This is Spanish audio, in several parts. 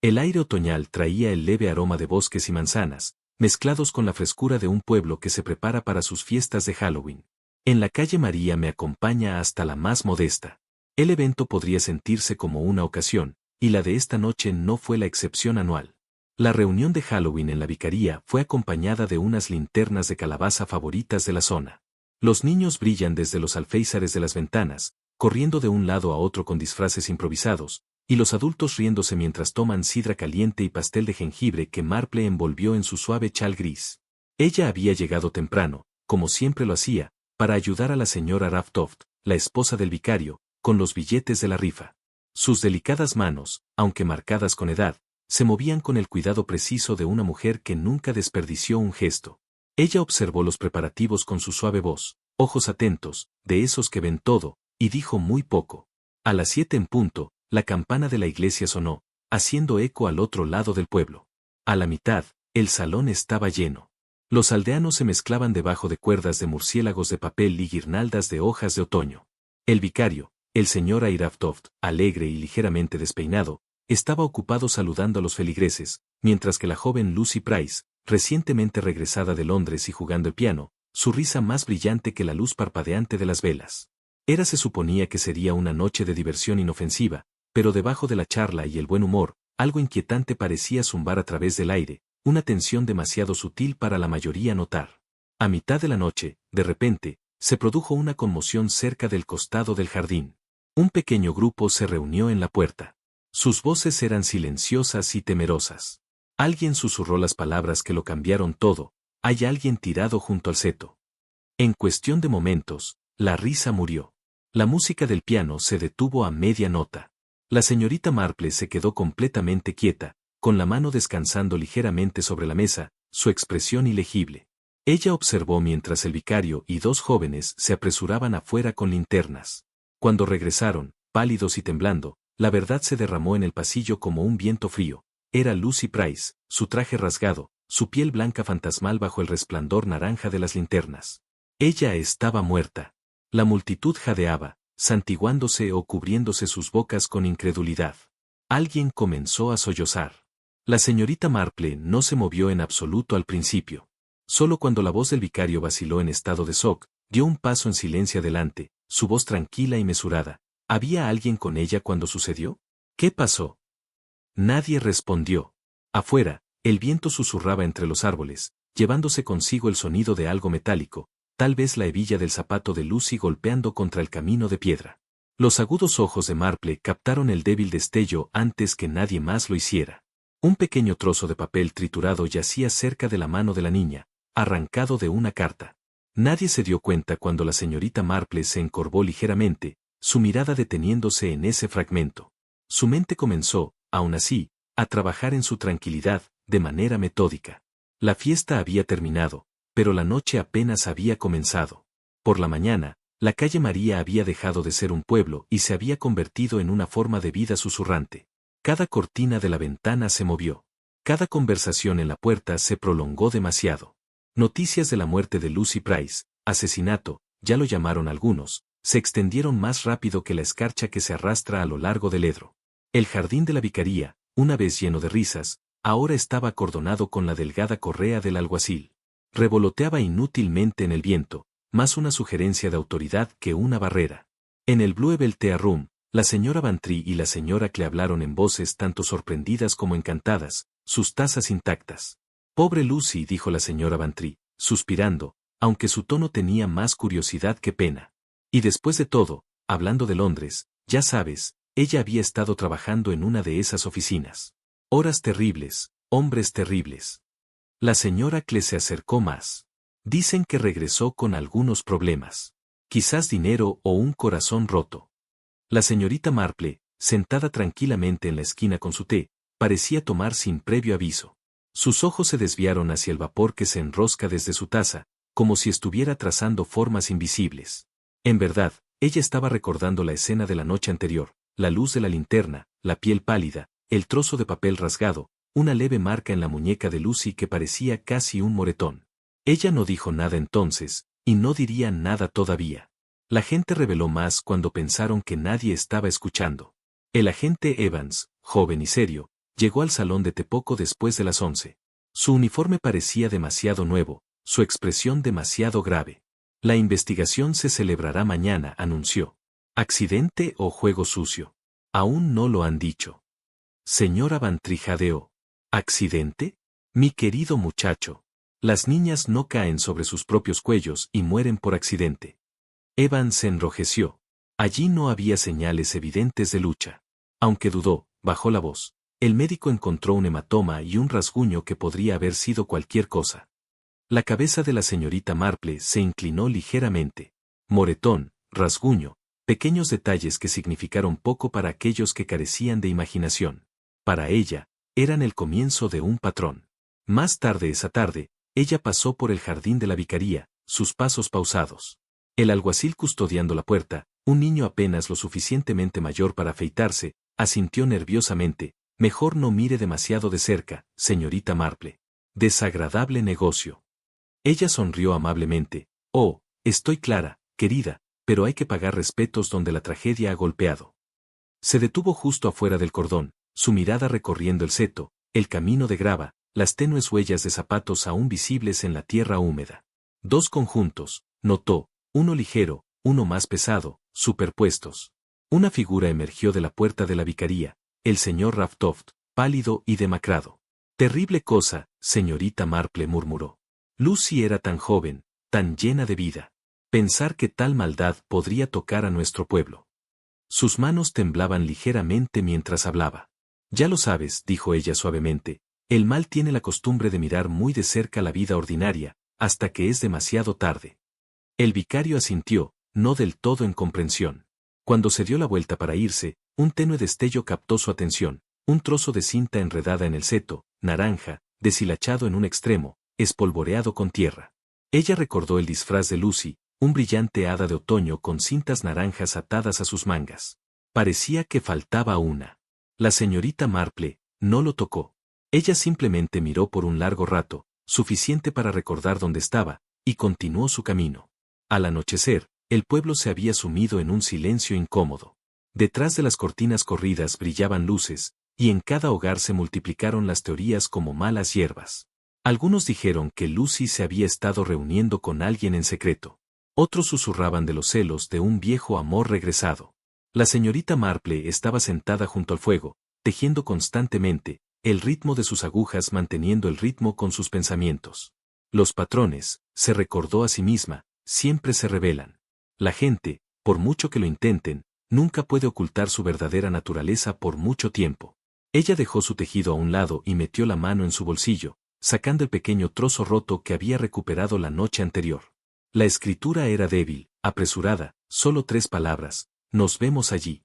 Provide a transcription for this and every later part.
El aire otoñal traía el leve aroma de bosques y manzanas, mezclados con la frescura de un pueblo que se prepara para sus fiestas de Halloween. En la calle María me acompaña hasta la más modesta. El evento podría sentirse como una ocasión, y la de esta noche no fue la excepción anual. La reunión de Halloween en la vicaría fue acompañada de unas linternas de calabaza favoritas de la zona. Los niños brillan desde los alféizares de las ventanas, corriendo de un lado a otro con disfraces improvisados, y los adultos riéndose mientras toman sidra caliente y pastel de jengibre que Marple envolvió en su suave chal gris. Ella había llegado temprano, como siempre lo hacía, para ayudar a la señora Raftoft, la esposa del vicario, con los billetes de la rifa. Sus delicadas manos, aunque marcadas con edad, se movían con el cuidado preciso de una mujer que nunca desperdició un gesto. Ella observó los preparativos con su suave voz, ojos atentos, de esos que ven todo, y dijo muy poco. A las 7 en punto, la campana de la iglesia sonó, haciendo eco al otro lado del pueblo. A la mitad, el salón estaba lleno. Los aldeanos se mezclaban debajo de cuerdas de murciélagos de papel y guirnaldas de hojas de otoño. El vicario, el señor Airaftoft, alegre y ligeramente despeinado, estaba ocupado saludando a los feligreses, mientras que la joven Lucy Price, recientemente regresada de Londres y jugando el piano, su risa más brillante que la luz parpadeante de las velas. Se suponía que sería una noche de diversión inofensiva, pero debajo de la charla y el buen humor, algo inquietante parecía zumbar a través del aire, una tensión demasiado sutil para la mayoría notar. A mitad de la noche, de repente, se produjo una conmoción cerca del costado del jardín. Un pequeño grupo se reunió en la puerta. Sus voces eran silenciosas y temerosas. Alguien susurró las palabras que lo cambiaron todo: hay alguien tirado junto al seto. En cuestión de momentos, la risa murió. La música del piano se detuvo a media nota. La señorita Marple se quedó completamente quieta, con la mano descansando ligeramente sobre la mesa, su expresión ilegible. Ella observó mientras el vicario y dos jóvenes se apresuraban afuera con linternas. Cuando regresaron, pálidos y temblando, la verdad se derramó en el pasillo como un viento frío. Era Lucy Price, su traje rasgado, su piel blanca fantasmal bajo el resplandor naranja de las linternas. Ella estaba muerta. La multitud jadeaba, santiguándose o cubriéndose sus bocas con incredulidad. Alguien comenzó a sollozar. La señorita Marple no se movió en absoluto al principio. Solo cuando la voz del vicario vaciló en estado de shock, dio un paso en silencio adelante, su voz tranquila y mesurada. ¿Había alguien con ella cuando sucedió? ¿Qué pasó? Nadie respondió. Afuera, el viento susurraba entre los árboles, llevándose consigo el sonido de algo metálico, tal vez la hebilla del zapato de Lucy golpeando contra el camino de piedra. Los agudos ojos de Marple captaron el débil destello antes que nadie más lo hiciera. Un pequeño trozo de papel triturado yacía cerca de la mano de la niña, arrancado de una carta. Nadie se dio cuenta cuando la señorita Marple se encorvó ligeramente, su mirada deteniéndose en ese fragmento. Su mente comenzó, aún así, a trabajar en su tranquilidad, de manera metódica. La fiesta había terminado, pero la noche apenas había comenzado. Por la mañana, la calle María había dejado de ser un pueblo y se había convertido en una forma de vida susurrante. Cada cortina de la ventana se movió. Cada conversación en la puerta se prolongó demasiado. Noticias de la muerte de Lucy Price, asesinato, ya lo llamaron algunos, se extendieron más rápido que la escarcha que se arrastra a lo largo del Edro. El jardín de la vicaría, una vez lleno de risas, ahora estaba acordonado con la delgada correa del alguacil. Revoloteaba inútilmente en el viento, más una sugerencia de autoridad que una barrera. En el Blue Beltea Room, la señora Bantry y la señora Cle hablaron en voces tanto sorprendidas como encantadas, sus tazas intactas. Pobre Lucy, dijo la señora Bantry, suspirando, aunque su tono tenía más curiosidad que pena. Y después de todo, hablando de Londres, ya sabes, ella había estado trabajando en una de esas oficinas. Horas terribles, hombres terribles. La señora Cle se acercó más. Dicen que regresó con algunos problemas. Quizás dinero o un corazón roto. La señorita Marple, sentada tranquilamente en la esquina con su té, parecía tomar sin previo aviso. Sus ojos se desviaron hacia el vapor que se enrosca desde su taza, como si estuviera trazando formas invisibles. En verdad, ella estaba recordando la escena de la noche anterior, la luz de la linterna, la piel pálida, el trozo de papel rasgado, una leve marca en la muñeca de Lucy que parecía casi un moretón. Ella no dijo nada entonces, y no diría nada todavía. La gente reveló más cuando pensaron que nadie estaba escuchando. El agente Evans, joven y serio, Llegó al salón de té poco después de las 11. Su uniforme parecía demasiado nuevo, su expresión demasiado grave. La investigación se celebrará mañana, anunció. ¿Accidente o juego sucio? Aún no lo han dicho. Señora Bantry jadeó. ¿Accidente? Mi querido muchacho. Las niñas no caen sobre sus propios cuellos y mueren por accidente. Evan se enrojeció. Allí no había señales evidentes de lucha. Aunque dudó, bajó la voz. El médico encontró un hematoma y un rasguño que podría haber sido cualquier cosa. La cabeza de la señorita Marple se inclinó ligeramente. Moretón, rasguño, pequeños detalles que significaron poco para aquellos que carecían de imaginación. Para ella, eran el comienzo de un patrón. Más tarde esa tarde, ella pasó por el jardín de la vicaría, sus pasos pausados. El alguacil custodiando la puerta, un niño apenas lo suficientemente mayor para afeitarse, asintió nerviosamente. Mejor no mire demasiado de cerca, señorita Marple. Desagradable negocio. Ella sonrió amablemente. Oh, estoy clara, querida, pero hay que pagar respetos donde la tragedia ha golpeado. Se detuvo justo afuera del cordón, su mirada recorriendo el seto, el camino de grava, las tenues huellas de zapatos aún visibles en la tierra húmeda. Dos conjuntos, notó, uno ligero, uno más pesado, superpuestos. Una figura emergió de la puerta de la vicaría. El señor Ravtoft, pálido y demacrado. Terrible cosa, señorita Marple murmuró. Lucy era tan joven, tan llena de vida. Pensar que tal maldad podría tocar a nuestro pueblo. Sus manos temblaban ligeramente mientras hablaba. Ya lo sabes, dijo ella suavemente, el mal tiene la costumbre de mirar muy de cerca la vida ordinaria, hasta que es demasiado tarde. El vicario asintió, no del todo en comprensión. Cuando se dio la vuelta para irse, un tenue destello captó su atención, un trozo de cinta enredada en el seto, naranja, deshilachado en un extremo, espolvoreado con tierra. Ella recordó el disfraz de Lucy, un brillante hada de otoño con cintas naranjas atadas a sus mangas. Parecía que faltaba una. La señorita Marple no lo tocó. Ella simplemente miró por un largo rato, suficiente para recordar dónde estaba, y continuó su camino. Al anochecer, el pueblo se había sumido en un silencio incómodo. Detrás de las cortinas corridas brillaban luces, y en cada hogar se multiplicaron las teorías como malas hierbas. Algunos dijeron que Lucy se había estado reuniendo con alguien en secreto. Otros susurraban de los celos de un viejo amor regresado. La señorita Marple estaba sentada junto al fuego, tejiendo constantemente, el ritmo de sus agujas manteniendo el ritmo con sus pensamientos. Los patrones, se recordó a sí misma, siempre se revelan. La gente, por mucho que lo intenten, nunca puede ocultar su verdadera naturaleza por mucho tiempo. Ella dejó su tejido a un lado y metió la mano en su bolsillo, sacando el pequeño trozo roto que había recuperado la noche anterior. La escritura era débil, apresurada, solo 3 palabras, nos vemos allí.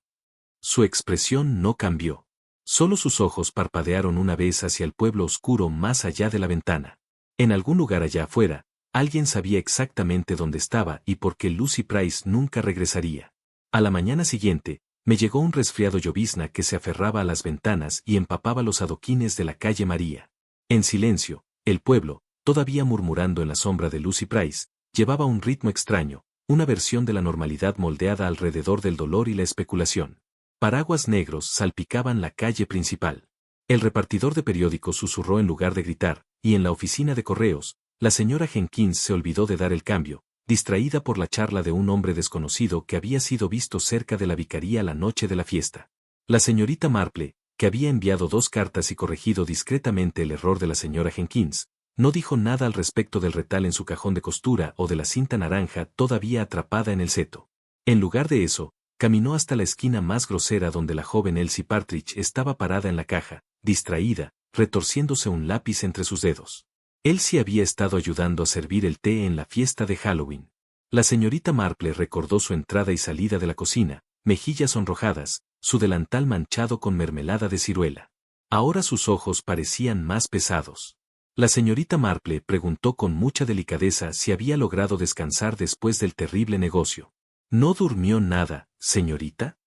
Su expresión no cambió. Solo sus ojos parpadearon una vez hacia el pueblo oscuro más allá de la ventana. En algún lugar allá afuera, alguien sabía exactamente dónde estaba y por qué Lucy Price nunca regresaría. A la mañana siguiente, me llegó un resfriado llovizna que se aferraba a las ventanas y empapaba los adoquines de la calle María. En silencio, el pueblo, todavía murmurando en la sombra de Lucy Price, llevaba un ritmo extraño, una versión de la normalidad moldeada alrededor del dolor y la especulación. Paraguas negros salpicaban la calle principal. El repartidor de periódicos susurró en lugar de gritar, y en la oficina de correos, la señora Jenkins se olvidó de dar el cambio, distraída por la charla de un hombre desconocido que había sido visto cerca de la vicaría la noche de la fiesta. La señorita Marple, que había enviado 2 cartas y corregido discretamente el error de la señora Jenkins, no dijo nada al respecto del retal en su cajón de costura o de la cinta naranja todavía atrapada en el seto. En lugar de eso, caminó hasta la esquina más grosera donde la joven Elsie Partridge estaba parada en la caja, distraída, retorciéndose un lápiz entre sus dedos. Elsie había estado ayudando a servir el té en la fiesta de Halloween. La señorita Marple recordó su entrada y salida de la cocina, mejillas sonrojadas, su delantal manchado con mermelada de ciruela. Ahora sus ojos parecían más pesados. La señorita Marple preguntó con mucha delicadeza si había logrado descansar después del terrible negocio. ¿No durmió nada, señorita?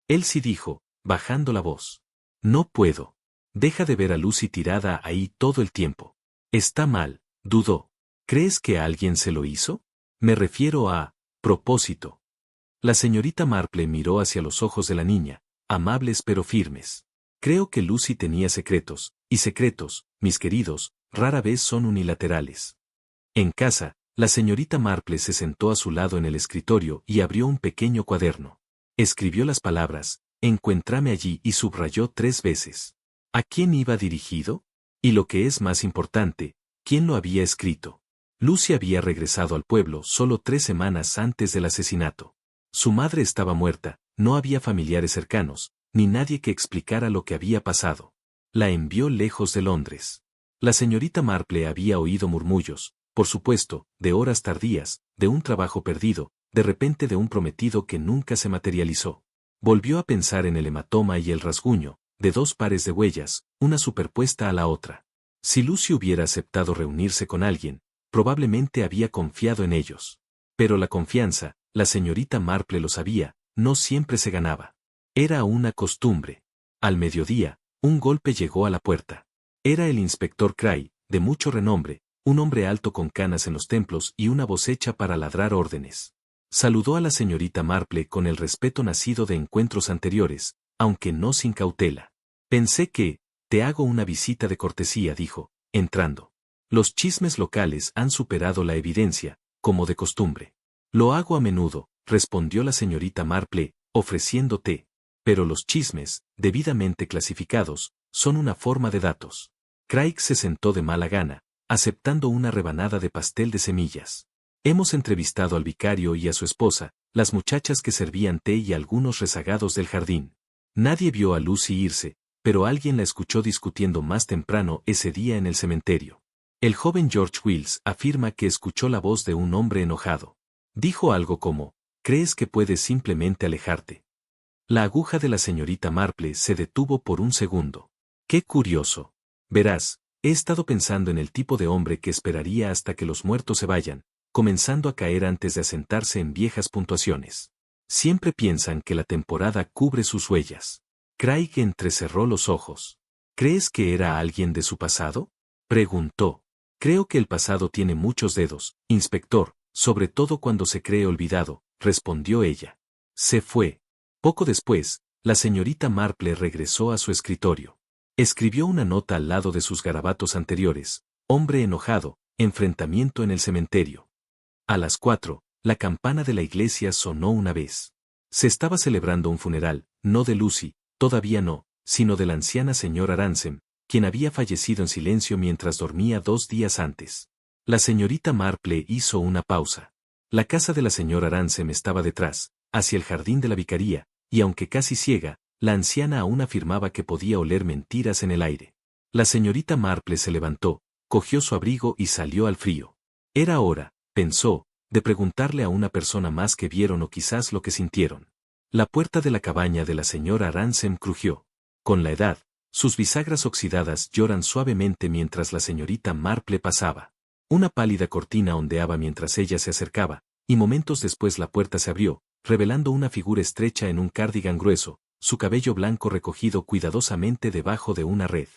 Elsie dijo, bajando la voz. No puedo. Deja de ver a Lucy tirada ahí todo el tiempo. Está mal, dudó. ¿Crees que alguien se lo hizo? Me refiero a propósito. La señorita Marple miró hacia los ojos de la niña, amables pero firmes. Creo que Lucy tenía secretos, y secretos, mis queridos, rara vez son unilaterales. En casa, la señorita Marple se sentó a su lado en el escritorio y abrió un pequeño cuaderno. Escribió las palabras, encuéntrame allí y subrayó 3 veces. ¿A quién iba dirigido? Y lo que es más importante, ¿quién lo había escrito? Lucy había regresado al pueblo solo 3 semanas antes del asesinato. Su madre estaba muerta, no había familiares cercanos, ni nadie que explicara lo que había pasado. La envió lejos de Londres. La señorita Marple había oído murmullos, por supuesto, de horas tardías, de un trabajo perdido, de repente de un prometido que nunca se materializó. Volvió a pensar en el hematoma y el rasguño, de 2 pares de huellas, una superpuesta a la otra. Si Lucy hubiera aceptado reunirse con alguien, probablemente había confiado en ellos. Pero la confianza, la señorita Marple lo sabía, no siempre se ganaba. Era una costumbre. Al mediodía, un golpe llegó a la puerta. Era el inspector Cray, de mucho renombre, un hombre alto con canas en los templos y una voz hecha para ladrar órdenes. Saludó a la señorita Marple con el respeto nacido de encuentros anteriores, aunque no sin cautela. Pensé que, te hago una visita de cortesía, dijo, entrando. Los chismes locales han superado la evidencia, como de costumbre. Lo hago a menudo, respondió la señorita Marple, ofreciendo té. Pero los chismes, debidamente clasificados, son una forma de datos. Craig se sentó de mala gana, aceptando una rebanada de pastel de semillas. Hemos entrevistado al vicario y a su esposa, las muchachas que servían té y algunos rezagados del jardín. Nadie vio a Lucy irse, pero alguien la escuchó discutiendo más temprano ese día en el cementerio. El joven George Wills afirma que escuchó la voz de un hombre enojado. Dijo algo como, ¿crees que puedes simplemente alejarte? La aguja de la señorita Marple se detuvo por un segundo. ¡Qué curioso! Verás, he estado pensando en el tipo de hombre que esperaría hasta que los muertos se vayan, comenzando a caer antes de asentarse en viejas puntuaciones. Siempre piensan que la temporada cubre sus huellas. Craig entrecerró los ojos. ¿Crees que era alguien de su pasado? Preguntó. Creo que el pasado tiene muchos dedos, inspector, sobre todo cuando se cree olvidado, respondió ella. Se fue. Poco después, la señorita Marple regresó a su escritorio. Escribió una nota al lado de sus garabatos anteriores. Hombre enojado, enfrentamiento en el cementerio. A las 4, la campana de la iglesia sonó una vez. Se estaba celebrando un funeral, no de Lucy, todavía no, sino de la anciana señora Ransom, quien había fallecido en silencio mientras dormía 2 días antes. La señorita Marple hizo una pausa. La casa de la señora Ransom estaba detrás, hacia el jardín de la vicaría, y aunque casi ciega, la anciana aún afirmaba que podía oler mentiras en el aire. La señorita Marple se levantó, cogió su abrigo y salió al frío. Era hora, pensó, de preguntarle a una persona más que vieron o quizás lo que sintieron. La puerta de la cabaña de la señora Ransom crujió. Con la edad, sus bisagras oxidadas lloran suavemente mientras la señorita Marple pasaba. Una pálida cortina ondeaba mientras ella se acercaba, y momentos después la puerta se abrió, revelando una figura estrecha en un cardigan grueso, su cabello blanco recogido cuidadosamente debajo de una red.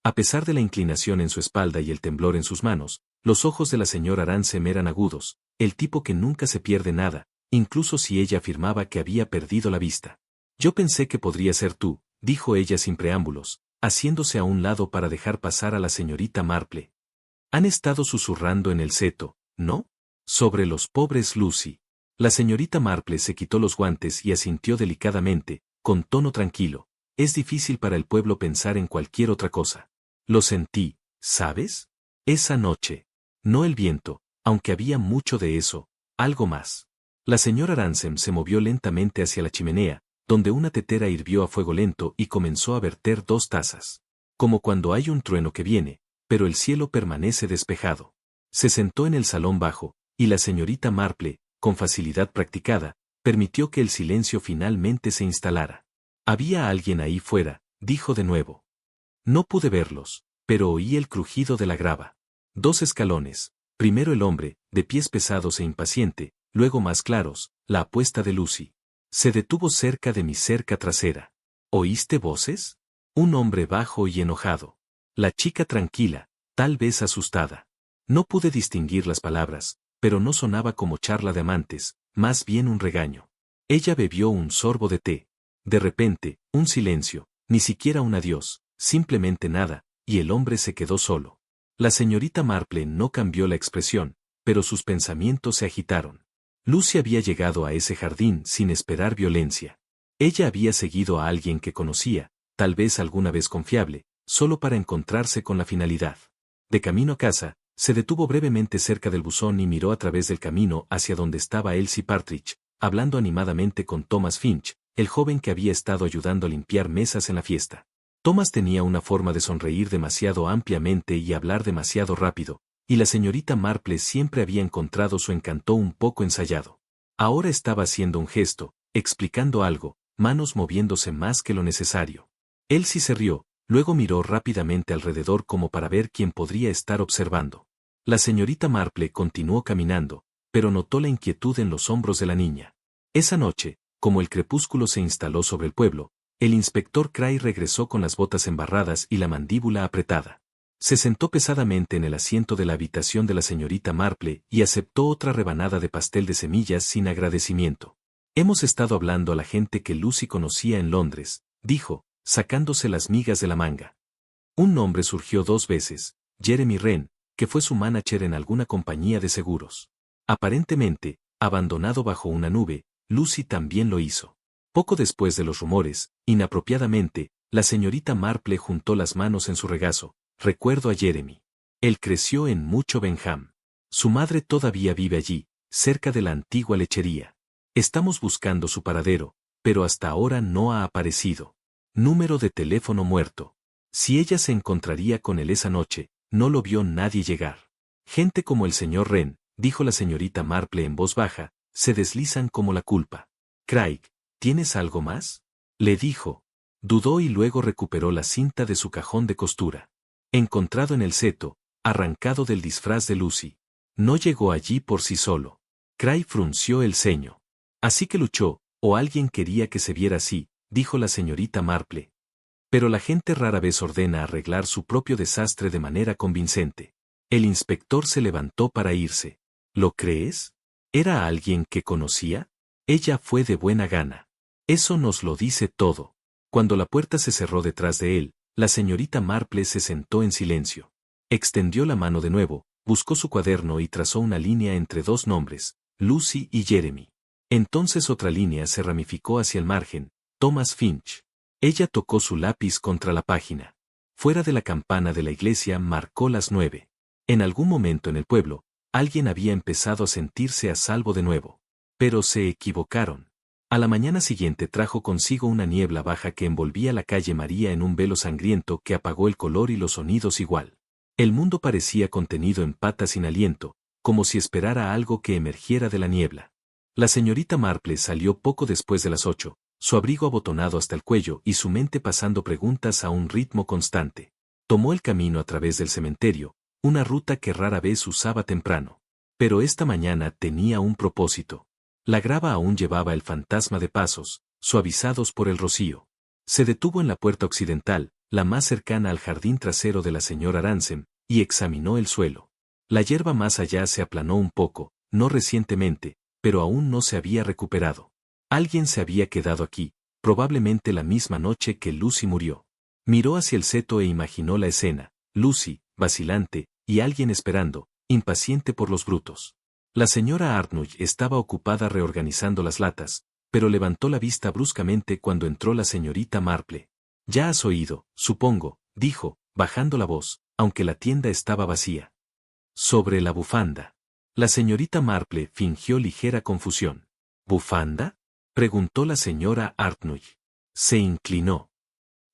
A pesar de la inclinación en su espalda y el temblor en sus manos, los ojos de la señora Ransom eran agudos, el tipo que nunca se pierde nada, incluso si ella afirmaba que había perdido la vista. Yo pensé que podría ser tú, dijo ella sin preámbulos, haciéndose a un lado para dejar pasar a la señorita Marple. Han estado susurrando en el seto, ¿no? Sobre los pobres Lucy. La señorita Marple se quitó los guantes y asintió delicadamente, con tono tranquilo. Es difícil para el pueblo pensar en cualquier otra cosa. Lo sentí, ¿sabes? Esa noche. No el viento, aunque había mucho de eso, algo más. La señora Ransom se movió lentamente hacia la chimenea, donde una tetera hirvió a fuego lento y comenzó a verter 2 tazas. Como cuando hay un trueno que viene, pero el cielo permanece despejado. Se sentó en el salón bajo, y la señorita Marple, con facilidad practicada, permitió que el silencio finalmente se instalara. Había alguien ahí fuera, dijo de nuevo. No pude verlos, pero oí el crujido de la grava. 2 escalones, primero el hombre, de pies pesados e impaciente, luego más claros, la apuesta de Lucy. Se detuvo cerca de mi cerca trasera. ¿Oíste voces? Un hombre bajo y enojado. La chica tranquila, tal vez asustada. No pude distinguir las palabras, pero no sonaba como charla de amantes, más bien un regaño. Ella bebió un sorbo de té. De repente, un silencio, Ni siquiera un adiós, simplemente nada, y el hombre se quedó solo. La señorita Marple no cambió la expresión, pero sus pensamientos se agitaron. Lucy había llegado a ese jardín sin esperar violencia. Ella había seguido a alguien que conocía, tal vez alguna vez confiable, solo para encontrarse con la finalidad. De camino a casa, se detuvo brevemente cerca del buzón y miró a través del camino hacia donde estaba Elsie Partridge, hablando animadamente con Thomas Finch, el joven que había estado ayudando a limpiar mesas en la fiesta. Thomas tenía una forma de sonreír demasiado ampliamente y hablar demasiado rápido, y la señorita Marple siempre había encontrado su encanto un poco ensayado. Ahora estaba haciendo un gesto, explicando algo, manos moviéndose más que lo necesario. Elsie se rió, luego miró rápidamente alrededor como para ver quién podría estar observando. La señorita Marple continuó caminando, pero notó la inquietud en los hombros de la niña. Esa noche, como el crepúsculo se instaló sobre el pueblo, el inspector Cray regresó con las botas embarradas y la mandíbula apretada. Se sentó pesadamente en el asiento de la habitación de la señorita Marple y aceptó otra rebanada de pastel de semillas sin agradecimiento. Hemos estado hablando a la gente que Lucy conocía en Londres, dijo, sacándose las migas de la manga. Un nombre surgió 2 veces, Jeremy Wren, que fue su manager en alguna compañía de seguros. Aparentemente, abandonado bajo una nube, Lucy también lo hizo. Poco después de los rumores, inapropiadamente, la señorita Marple juntó las manos en su regazo. Recuerdo a Jeremy. Él creció en Mucho Benham. Su madre todavía vive allí, cerca de la antigua lechería. Estamos buscando su paradero, pero hasta ahora no ha aparecido. Número de teléfono muerto. Si ella se encontraría con él esa noche, no lo vio nadie llegar. Gente como el señor Wren, dijo la señorita Marple en voz baja, se deslizan como la culpa. Craig, ¿tienes algo más? Le dijo. Dudó y luego recuperó la cinta de su cajón de costura. Encontrado en el seto, arrancado del disfraz de Lucy. No llegó allí por sí solo. Craig frunció el ceño. Así que luchó, o alguien quería que se viera así, dijo la señorita Marple. Pero la gente rara vez ordena arreglar su propio desastre de manera convincente. El inspector se levantó para irse. ¿Lo crees? ¿Era alguien que conocía? Ella fue de buena gana. Eso nos lo dice todo. Cuando la puerta se cerró detrás de él, la señorita Marple se sentó en silencio. Extendió la mano de nuevo, buscó su cuaderno y trazó una línea entre 2 nombres, Lucy y Jeremy. Entonces otra línea se ramificó hacia el margen, Thomas Finch. Ella tocó su lápiz contra la página. Fuera de la campana de la iglesia marcó las 9. En algún momento en el pueblo, alguien había empezado a sentirse a salvo de nuevo. Pero se equivocaron. A la mañana siguiente trajo consigo una niebla baja que envolvía la calle María en un velo sangriento que apagó el color y los sonidos igual. El mundo parecía contenido en patas sin aliento, como si esperara algo que emergiera de la niebla. La señorita Marple salió poco después de las 8, su abrigo abotonado hasta el cuello y su mente pasando preguntas a un ritmo constante. Tomó el camino a través del cementerio, una ruta que rara vez usaba temprano. Pero esta mañana tenía un propósito. La grava aún llevaba el fantasma de pasos, suavizados por el rocío. Se detuvo en la puerta occidental, la más cercana al jardín trasero de la señora Ransom, y examinó el suelo. La hierba más allá se aplanó un poco, no recientemente, pero aún no se había recuperado. Alguien se había quedado aquí, probablemente la misma noche que Lucy murió. Miró hacia el seto e imaginó la escena, Lucy, vacilante, y alguien esperando, impaciente por los brutos. La señora Arnulf estaba ocupada reorganizando las latas, pero levantó la vista bruscamente cuando entró la señorita Marple. Ya has oído, supongo, dijo, bajando la voz, aunque la tienda estaba vacía. Sobre la bufanda. La señorita Marple fingió ligera confusión. ¿Bufanda? Preguntó la señora Arnulf. Se inclinó.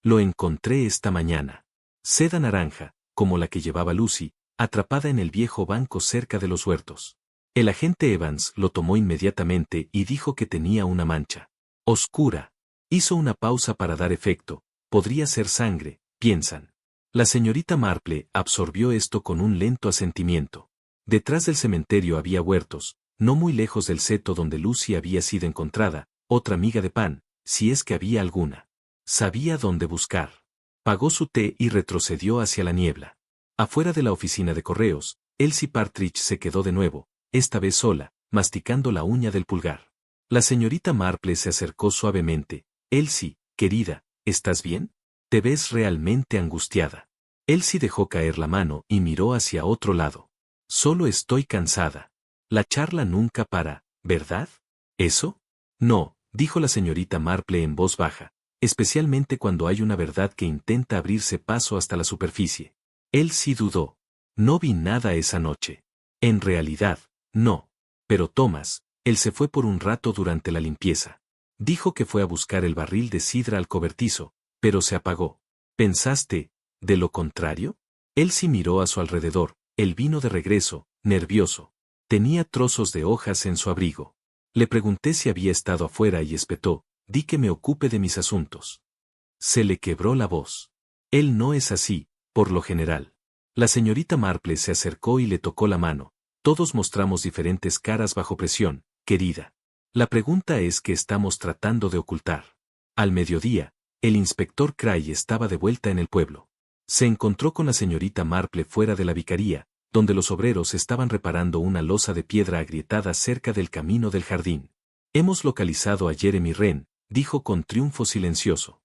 Lo encontré esta mañana. Seda naranja, como la que llevaba Lucy, atrapada en el viejo banco cerca de los huertos. El agente Evans lo tomó inmediatamente y dijo que tenía una mancha oscura. Hizo una pausa para dar efecto. Podría ser sangre, piensan. La señorita Marple absorbió esto con un lento asentimiento. Detrás del cementerio había huertos, no muy lejos del seto donde Lucy había sido encontrada, otra miga de pan, si es que había alguna. Sabía dónde buscar. Pagó su té y retrocedió hacia la niebla. Afuera de la oficina de correos, Elsie Partridge se quedó de nuevo, esta vez sola, masticando la uña del pulgar. La señorita Marple se acercó suavemente. Elsie, querida, ¿estás bien? Te ves realmente angustiada. Elsie dejó caer la mano y miró hacia otro lado. Solo estoy cansada. La charla nunca para, ¿verdad? ¿Eso? No, dijo la señorita Marple en voz baja, especialmente cuando hay una verdad que intenta abrirse paso hasta la superficie. Elsie dudó. No vi nada esa noche. En realidad, no. Pero Thomas, él se fue por un rato durante la limpieza. Dijo que fue a buscar el barril de sidra al cobertizo, pero se apagó. ¿Pensaste, de lo contrario? Elsie miró a su alrededor, él vino de regreso, nervioso. Tenía trozos de hojas en su abrigo. Le pregunté si había estado afuera y espetó, di que me ocupe de mis asuntos. Se le quebró la voz. Él no es así, por lo general. La señorita Marple se acercó y le tocó la mano. Todos mostramos diferentes caras bajo presión, querida. La pregunta es qué estamos tratando de ocultar. Al mediodía, el inspector Cray estaba de vuelta en el pueblo. Se encontró con la señorita Marple fuera de la vicaría, donde los obreros estaban reparando una losa de piedra agrietada cerca del camino del jardín. Hemos localizado a Jeremy Wren, dijo con triunfo silencioso.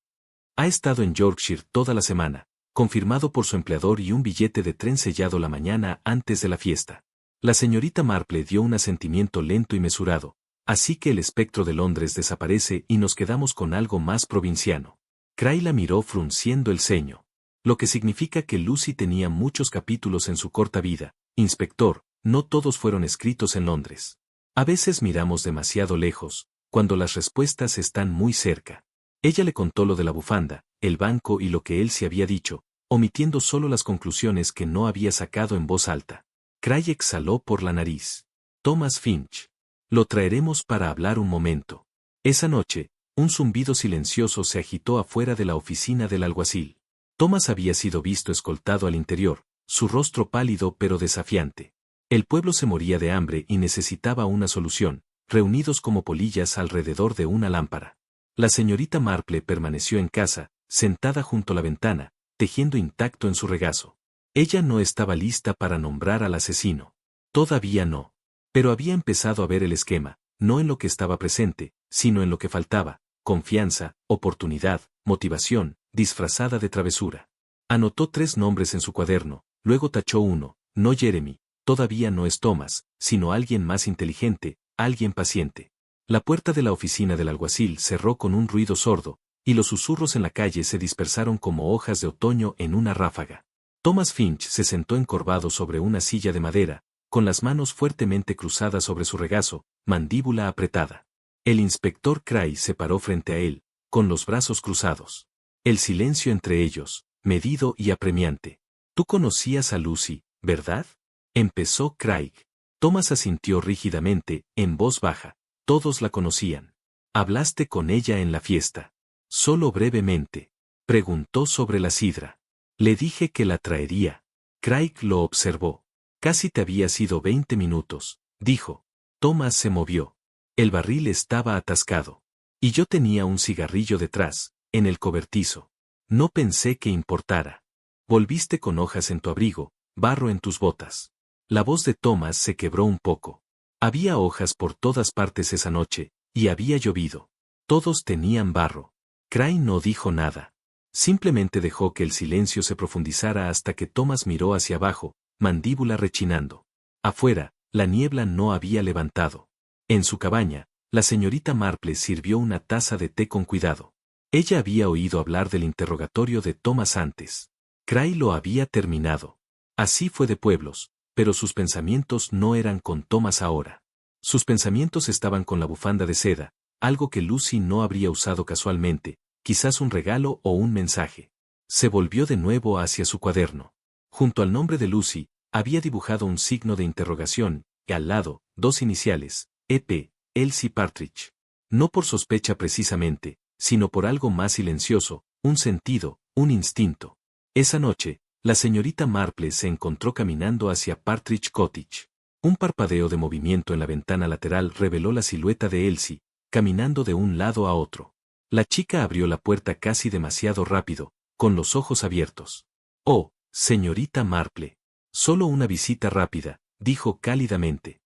Ha estado en Yorkshire toda la semana, confirmado por su empleador y un billete de tren sellado la mañana antes de la fiesta. La señorita Marple dio un asentimiento lento y mesurado, así que el espectro de Londres desaparece y nos quedamos con algo más provinciano. Cray la miró frunciendo el ceño. Lo que significa que Lucy tenía muchos capítulos en su corta vida. Inspector, no todos fueron escritos en Londres. A veces miramos demasiado lejos, cuando las respuestas están muy cerca. Ella le contó lo de la bufanda, el banco y lo que él se había dicho, omitiendo solo las conclusiones que no había sacado en voz alta. Cray exhaló por la nariz. Thomas Finch. Lo traeremos para hablar un momento. Esa noche, un zumbido silencioso se agitó afuera de la oficina del alguacil. Thomas había sido visto escoltado al interior, su rostro pálido pero desafiante. El pueblo se moría de hambre y necesitaba una solución, reunidos como polillas alrededor de una lámpara. La señorita Marple permaneció en casa, sentada junto a la ventana, tejiendo intacto en su regazo. Ella no estaba lista para nombrar al asesino. Todavía no. Pero había empezado a ver el esquema, no en lo que estaba presente, sino en lo que faltaba: confianza, oportunidad, motivación, disfrazada de travesura. Anotó 3 nombres en su cuaderno, luego tachó uno: no Jeremy, todavía no es Thomas, sino alguien más inteligente, alguien paciente. La puerta de la oficina del alguacil cerró con un ruido sordo, y los susurros en la calle se dispersaron como hojas de otoño en una ráfaga. Thomas Finch se sentó encorvado sobre una silla de madera, con las manos fuertemente cruzadas sobre su regazo, mandíbula apretada. El inspector Cray se paró frente a él, con los brazos cruzados. El silencio entre ellos, medido y apremiante. Tú conocías a Lucy, ¿verdad? Empezó Craig. Thomas asintió rígidamente, en voz baja. Todos la conocían. ¿Hablaste con ella en la fiesta? Solo brevemente. Preguntó sobre la sidra. Le dije que la traería. Craig lo observó. Casi te había sido 20 minutos, dijo. Thomas se movió. El barril estaba atascado. Y yo tenía un cigarrillo detrás, en el cobertizo. No pensé que importara. Volviste con hojas en tu abrigo, barro en tus botas. La voz de Thomas se quebró un poco. Había hojas por todas partes esa noche, y había llovido. Todos tenían barro. Cray no dijo nada. Simplemente dejó que el silencio se profundizara hasta que Thomas miró hacia abajo, mandíbula rechinando. Afuera, la niebla no había levantado. En su cabaña, la señorita Marple sirvió una taza de té con cuidado. Ella había oído hablar del interrogatorio de Thomas antes. Cray lo había terminado. Así fue de pueblos, pero sus pensamientos no eran con Thomas ahora. Sus pensamientos estaban con la bufanda de seda, algo que Lucy no habría usado casualmente, quizás un regalo o un mensaje. Se volvió de nuevo hacia su cuaderno. Junto al nombre de Lucy, había dibujado un signo de interrogación, y al lado, 2 iniciales, EP, Elsie Partridge. No por sospecha precisamente, sino por algo más silencioso, un sentido, un instinto. Esa noche, la señorita Marple se encontró caminando hacia Partridge Cottage. Un parpadeo de movimiento en la ventana lateral reveló la silueta de Elsie, caminando de un lado a otro. La chica abrió la puerta casi demasiado rápido, con los ojos abiertos. Oh, señorita Marple. Solo una visita rápida, dijo cálidamente.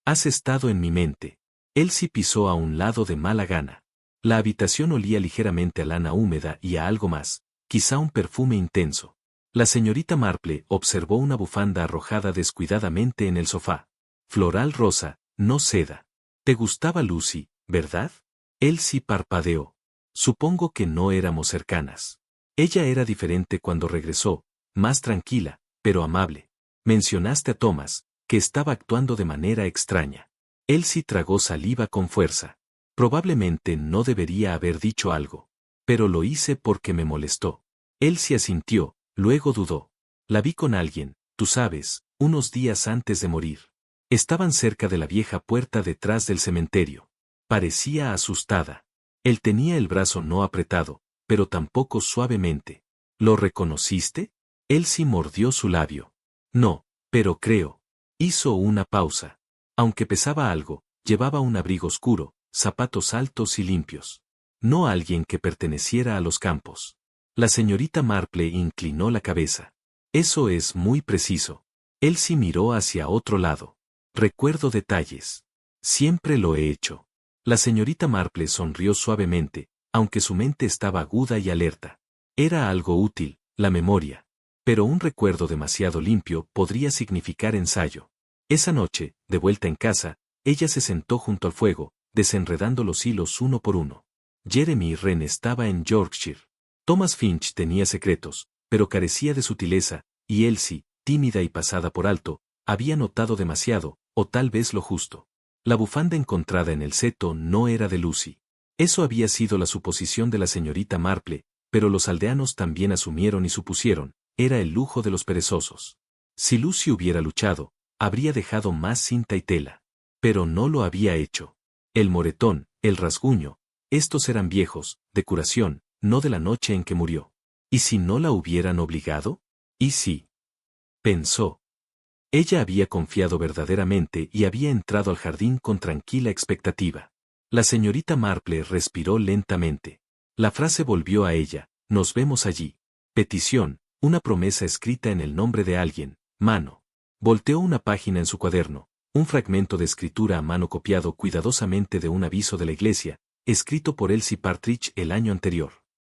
Has estado en mi mente. Elsie pisó a un lado de mala gana. La habitación olía ligeramente a lana húmeda y a algo más, quizá un perfume intenso. La señorita Marple observó una bufanda arrojada descuidadamente en el sofá. Floral rosa, no seda. ¿Te gustaba Lucy, verdad? Elsie parpadeó. Supongo que no éramos cercanas. Ella era diferente cuando regresó, más tranquila, pero amable. Mencionaste a Thomas, que estaba actuando de manera extraña. Elsie tragó saliva con fuerza. Probablemente no debería haber dicho algo. Pero lo hice porque me molestó. Elsie asintió, luego dudó. La vi con alguien, tú sabes, unos días antes de morir. Estaban cerca de la vieja puerta detrás del cementerio. Parecía asustada. Él tenía el brazo no apretado, pero tampoco suavemente. ¿Lo reconociste? Elsie mordió su labio. No, pero creo. Hizo una pausa. Aunque pesaba algo, llevaba un abrigo oscuro, zapatos altos y limpios. No alguien que perteneciera a los campos. La señorita Marple inclinó la cabeza. Eso es muy preciso. Elsie miró hacia otro lado. Recuerdo detalles. Siempre lo he hecho. La señorita Marple sonrió suavemente, aunque su mente estaba aguda y alerta. Era algo útil, la memoria. Pero un recuerdo demasiado limpio podría significar ensayo. Esa noche, de vuelta en casa, ella se sentó junto al fuego, desenredando los hilos uno por uno. Jeremy Wren estaba en Yorkshire. Thomas Finch tenía secretos, pero carecía de sutileza, y Elsie, tímida y pasada por alto, había notado demasiado, o tal vez lo justo. La bufanda encontrada en el seto no era de Lucy. Eso había sido la suposición de la señorita Marple, pero los aldeanos también asumieron y supusieron, era el lujo de los perezosos. Si Lucy hubiera luchado, habría dejado más cinta y tela. Pero no lo había hecho. El moretón, el rasguño, estos eran viejos, de curación, no de la noche en que murió. ¿Y si no la hubieran obligado? ¿Y si? Pensó. Ella había confiado verdaderamente y había entrado al jardín con tranquila expectativa. La señorita Marple respiró lentamente. La frase volvió a ella, nos vemos allí. Petición, una promesa escrita en el nombre de alguien, mano. Volteó una página en su cuaderno, un fragmento de escritura a mano copiado cuidadosamente de un aviso de la iglesia, escrito por Elsie Partridge el año anterior.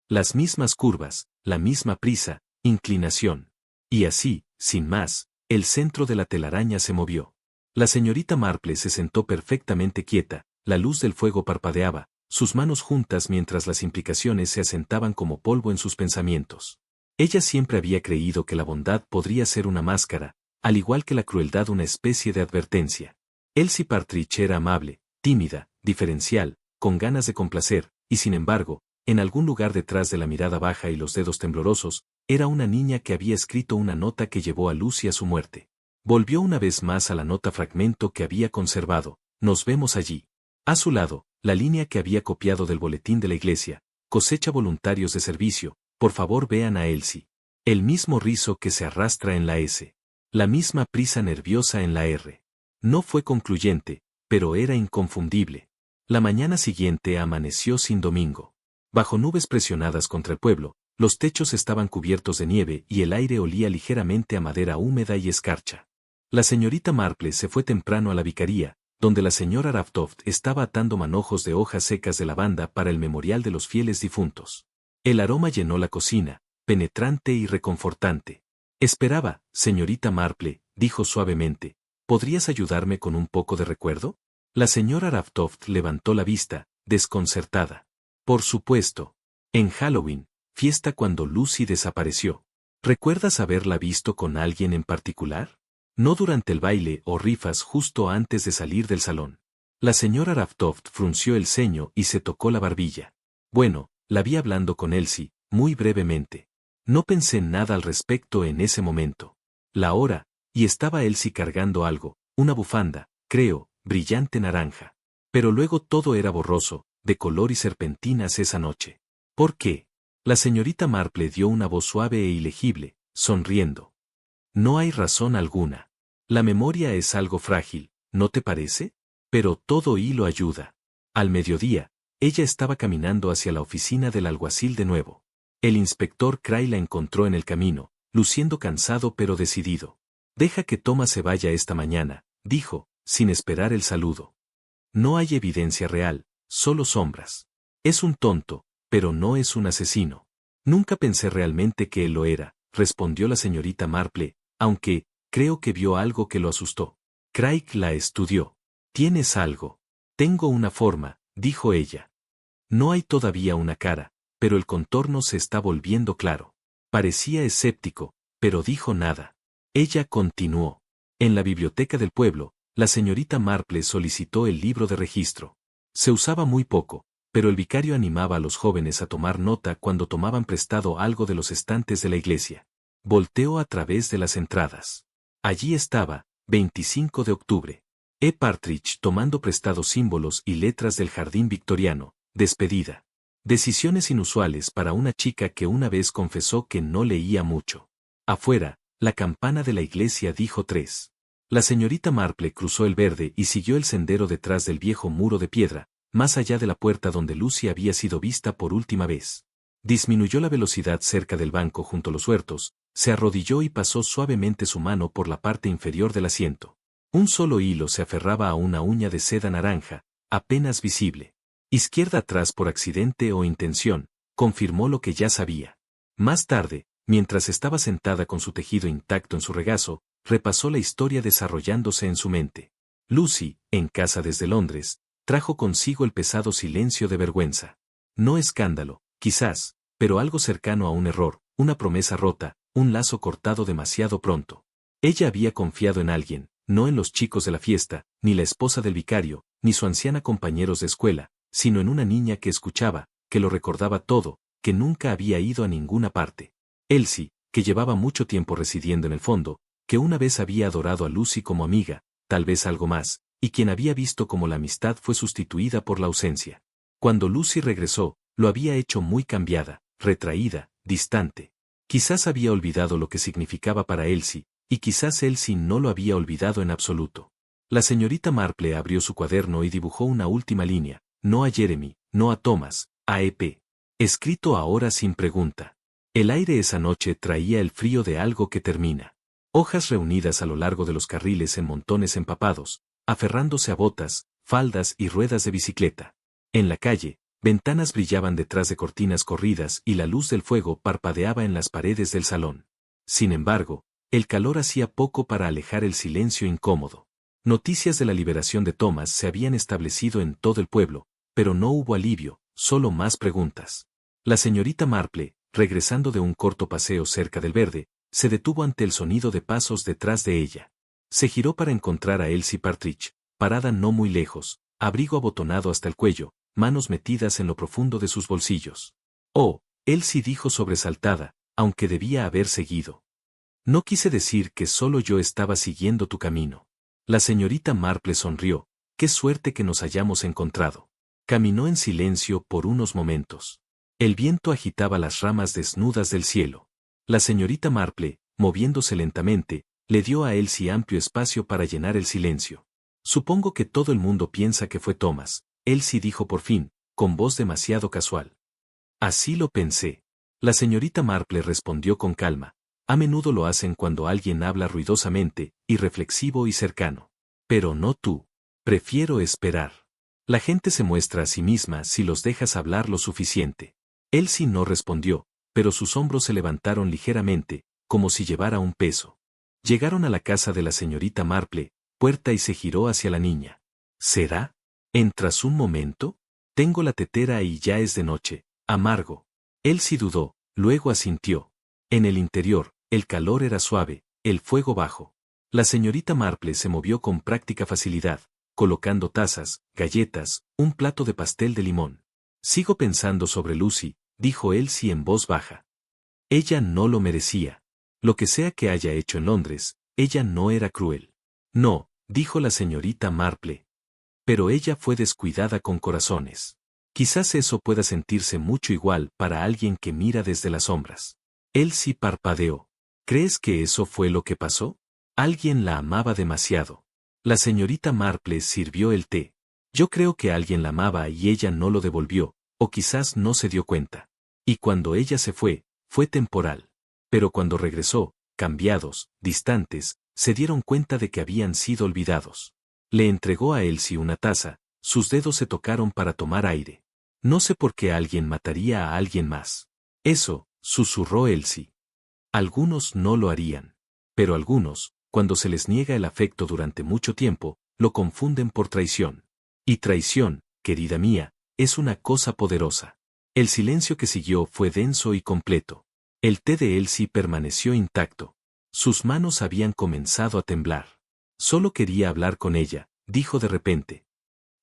Las mismas curvas, la misma prisa, inclinación. Y así, sin más, el centro de la telaraña se movió. La señorita Marple se sentó perfectamente quieta, la luz del fuego parpadeaba, sus manos juntas mientras las implicaciones se asentaban como polvo en sus pensamientos. Ella siempre había creído que la bondad podría ser una máscara, al igual que la crueldad una especie de advertencia. Elsie Partridge era amable, tímida, diferencial, con ganas de complacer, y sin embargo, en algún lugar detrás de la mirada baja y los dedos temblorosos, era una niña que había escrito una nota que llevó a Lucy a su muerte. Volvió una vez más a la nota fragmento que había conservado, nos vemos allí. A su lado, la línea que había copiado del boletín de la iglesia, cosecha voluntarios de servicio, por favor vean a Elsie. El mismo rizo que se arrastra en la S. La misma prisa nerviosa en la R. No fue concluyente, pero era inconfundible. La mañana siguiente amaneció sin domingo. Bajo nubes presionadas contra el pueblo, los techos estaban cubiertos de nieve y el aire olía ligeramente a madera húmeda y escarcha. La señorita Marple se fue temprano a la vicaría, donde la señora Ravtoft estaba atando manojos de hojas secas de lavanda para el memorial de los fieles difuntos. El aroma llenó la cocina, penetrante y reconfortante. Esperaba, señorita Marple, dijo suavemente, ¿podrías ayudarme con un poco de recuerdo? La señora Ravtoft levantó la vista, desconcertada. Por supuesto. En Halloween, fiesta cuando Lucy desapareció. ¿Recuerdas haberla visto con alguien en particular? No durante el baile o rifas justo antes de salir del salón. La señora Ravtoft frunció el ceño y se tocó la barbilla. Bueno, la vi hablando con Elsie, muy brevemente. No pensé en nada al respecto en ese momento. La hora, y estaba Elsie cargando algo, una bufanda, creo, brillante naranja. Pero luego todo era borroso, de color y serpentinas esa noche. ¿Por qué? La señorita Marple dio una voz suave e ilegible, sonriendo. No hay razón alguna. La memoria es algo frágil, ¿no te parece? Pero todo hilo ayuda. Al mediodía, ella estaba caminando hacia la oficina del alguacil de nuevo. El inspector Cray la encontró en el camino, luciendo cansado pero decidido. Deja que Thomas se vaya esta mañana, dijo, sin esperar el saludo. No hay evidencia real, solo sombras. Es un tonto, pero no es un asesino. Nunca pensé realmente que él lo era, respondió la señorita Marple, aunque, creo que vio algo que lo asustó. Craig la estudió. ¿Tienes algo? Tengo una forma, dijo ella. No hay todavía una cara, pero el contorno se está volviendo claro. Parecía escéptico, pero dijo nada. Ella continuó. En la biblioteca del pueblo, la señorita Marple solicitó el libro de registro. Se usaba muy poco, pero el vicario animaba a los jóvenes a tomar nota cuando tomaban prestado algo de los estantes de la iglesia. Volteó a través de las entradas. Allí estaba, 25 de octubre. Partridge tomando prestados símbolos y letras del jardín victoriano. Despedida. Decisiones inusuales para una chica que una vez confesó que no leía mucho. Afuera, la campana de la iglesia dijo 3. La señorita Marple cruzó el verde y siguió el sendero detrás del viejo muro de piedra, más allá de la puerta donde Lucy había sido vista por última vez. Disminuyó la velocidad cerca del banco junto a los huertos, se arrodilló y pasó suavemente su mano por la parte inferior del asiento. Un solo hilo se aferraba a una uña de seda naranja, apenas visible. Izquierda atrás por accidente o intención, confirmó lo que ya sabía. Más tarde, mientras estaba sentada con su tejido intacto en su regazo, repasó la historia desarrollándose en su mente. Lucy, en casa desde Londres, trajo consigo el pesado silencio de vergüenza. No escándalo, quizás, pero algo cercano a un error, una promesa rota, un lazo cortado demasiado pronto. Ella había confiado en alguien, no en los chicos de la fiesta, ni la esposa del vicario, ni su anciana compañeros de escuela, sino en una niña que escuchaba, que lo recordaba todo, que nunca había ido a ninguna parte. Elsie, que llevaba mucho tiempo residiendo en el fondo, que una vez había adorado a Lucy como amiga, tal vez algo más, y quien había visto cómo la amistad fue sustituida por la ausencia. Cuando Lucy regresó, lo había hecho muy cambiada, retraída, distante. Quizás había olvidado lo que significaba para Elsie, y quizás Elsie no lo había olvidado en absoluto. La señorita Marple abrió su cuaderno y dibujó una última línea. No a Jeremy, no a Thomas, a EP. Escrito ahora sin pregunta. El aire esa noche traía el frío de algo que termina. Hojas reunidas a lo largo de los carriles en montones empapados, aferrándose a botas, faldas y ruedas de bicicleta. En la calle, ventanas brillaban detrás de cortinas corridas y la luz del fuego parpadeaba en las paredes del salón. Sin embargo, el calor hacía poco para alejar el silencio incómodo. Noticias de la liberación de Thomas se habían establecido en todo el pueblo, pero no hubo alivio, solo más preguntas. La señorita Marple, regresando de un corto paseo cerca del verde, se detuvo ante el sonido de pasos detrás de ella. Se giró para encontrar a Elsie Partridge, parada no muy lejos, abrigo abotonado hasta el cuello, manos metidas en lo profundo de sus bolsillos. Oh, Elsie dijo sobresaltada, aunque debía haber seguido. No quise decir que solo yo estaba siguiendo tu camino. La señorita Marple sonrió, qué suerte que nos hayamos encontrado. Caminó en silencio por unos momentos. El viento agitaba las ramas desnudas del cielo. La señorita Marple, moviéndose lentamente, le dio a Elsie amplio espacio para llenar el silencio. Supongo que todo el mundo piensa que fue Thomas, Elsie dijo por fin, con voz demasiado casual. Así lo pensé. La señorita Marple respondió con calma. A menudo lo hacen cuando alguien habla ruidosamente, irreflexivo y cercano. Pero no tú. Prefiero esperar. La gente se muestra a sí misma si los dejas hablar lo suficiente. Elsie no respondió, pero sus hombros se levantaron ligeramente, como si llevara un peso. Llegaron a la casa de la señorita Marple, puerta y se giró hacia la niña. ¿Será? ¿Entras un momento? Tengo la tetera y ya es de noche. Amargo. Elsie dudó, luego asintió. En el interior, el calor era suave, el fuego bajo. La señorita Marple se movió con práctica facilidad, colocando tazas, galletas, un plato de pastel de limón. Sigo pensando sobre Lucy, dijo Elsie en voz baja. Ella no lo merecía. Lo que sea que haya hecho en Londres, ella no era cruel. No, dijo la señorita Marple. Pero ella fue descuidada con corazones. Quizás eso pueda sentirse mucho igual para alguien que mira desde las sombras. Elsie parpadeó. ¿Crees que eso fue lo que pasó? Alguien la amaba demasiado. La señorita Marple sirvió el té. Yo creo que alguien la amaba y ella no lo devolvió, o quizás no se dio cuenta. Y cuando ella se fue, fue temporal. Pero cuando regresó, cambiados, distantes, se dieron cuenta de que habían sido olvidados. Le entregó a Elsie una taza, sus dedos se tocaron para tomar aire. No sé por qué alguien mataría a alguien más. Eso, susurró Elsie. Algunos no lo harían. Pero algunos, cuando se les niega el afecto durante mucho tiempo, lo confunden por traición. Y traición, querida mía, es una cosa poderosa. El silencio que siguió fue denso y completo. El té de Elsie permaneció intacto. Sus manos habían comenzado a temblar. Solo quería hablar con ella, dijo de repente.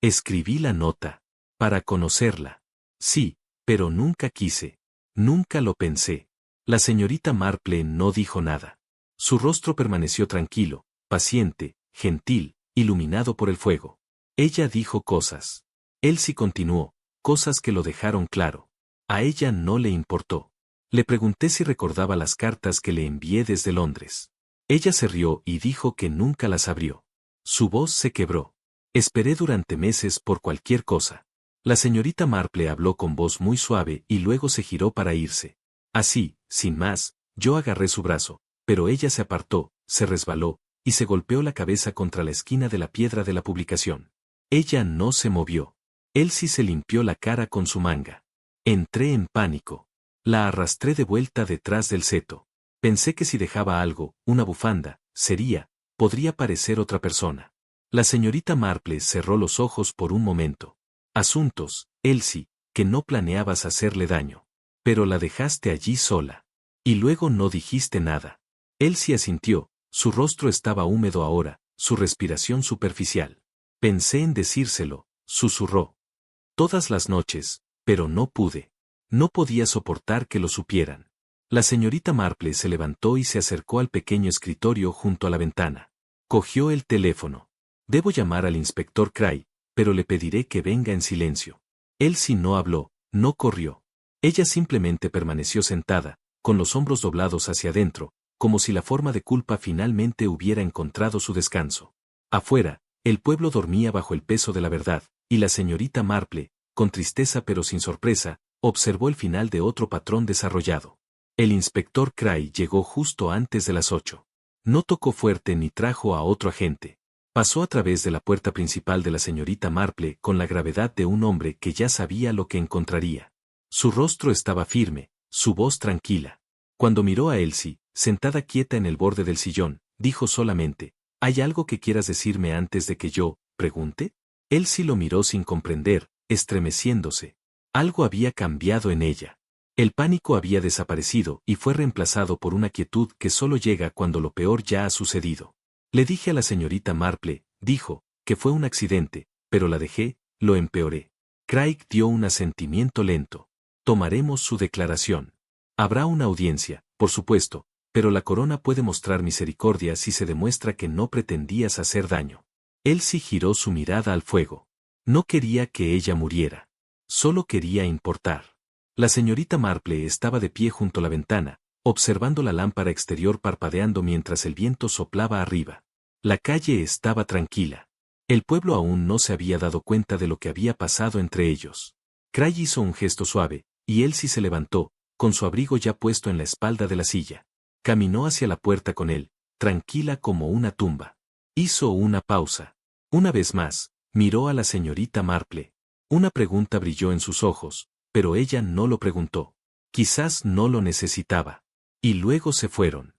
Escribí la nota. Para conocerla. Sí, pero nunca quise. Nunca lo pensé. La señorita Marple no dijo nada. Su rostro permaneció tranquilo, paciente, gentil, iluminado por el fuego. Ella dijo cosas. Elsie continuó, cosas que lo dejaron claro. A ella no le importó. Le pregunté si recordaba las cartas que le envié desde Londres. Ella se rió y dijo que nunca las abrió. Su voz se quebró. Esperé durante meses por cualquier cosa. La señorita Marple habló con voz muy suave y luego se giró para irse. Así, sin más, yo agarré su brazo, pero ella se apartó, se resbaló, y se golpeó la cabeza contra la esquina de la piedra de la publicación. Ella no se movió. Elsie se limpió la cara con su manga. Entré en pánico. La arrastré de vuelta detrás del seto. Pensé que si dejaba algo, una bufanda, podría parecer otra persona. La señorita Marple cerró los ojos por un momento. Asuntos, Elsie, que no planeabas hacerle daño. Pero la dejaste allí sola. Y luego no dijiste nada. Elsie asintió, su rostro estaba húmedo ahora, su respiración superficial. Pensé en decírselo, susurró. Todas las noches, pero no pude. No podía soportar que lo supieran. La señorita Marple se levantó y se acercó al pequeño escritorio junto a la ventana. Cogió el teléfono. Debo llamar al inspector Cray, pero le pediré que venga en silencio. Elsie no habló, no corrió. Ella simplemente permaneció sentada, con los hombros doblados hacia adentro, como si la forma de culpa finalmente hubiera encontrado su descanso. Afuera, el pueblo dormía bajo el peso de la verdad, y la señorita Marple, con tristeza pero sin sorpresa, observó el final de otro patrón desarrollado. El inspector Cray llegó justo antes de las 8. No tocó fuerte ni trajo a otro agente. Pasó a través de la puerta principal de la señorita Marple con la gravedad de un hombre que ya sabía lo que encontraría. Su rostro estaba firme, su voz tranquila. Cuando miró a Elsie, sentada quieta en el borde del sillón, dijo solamente, ¿hay algo que quieras decirme antes de que yo pregunte? Elsie lo miró sin comprender, estremeciéndose. Algo había cambiado en ella. El pánico había desaparecido y fue reemplazado por una quietud que solo llega cuando lo peor ya ha sucedido. Le dije a la señorita Marple, dijo, que fue un accidente, pero la dejé, lo empeoré. Craig dio un asentimiento lento. Tomaremos su declaración. Habrá una audiencia, por supuesto, pero la corona puede mostrar misericordia si se demuestra que no pretendías hacer daño. Elsie giró su mirada al fuego. No quería que ella muriera. Solo quería importar. La señorita Marple estaba de pie junto a la ventana, observando la lámpara exterior parpadeando mientras el viento soplaba arriba. La calle estaba tranquila. El pueblo aún no se había dado cuenta de lo que había pasado entre ellos. Cray hizo un gesto suave, y Elsie se levantó, con su abrigo ya puesto en la espalda de la silla. Caminó hacia la puerta con él, tranquila como una tumba. Hizo una pausa. Una vez más, miró a la señorita Marple. Una pregunta brilló en sus ojos, pero ella no lo preguntó. Quizás no lo necesitaba. Y luego se fueron.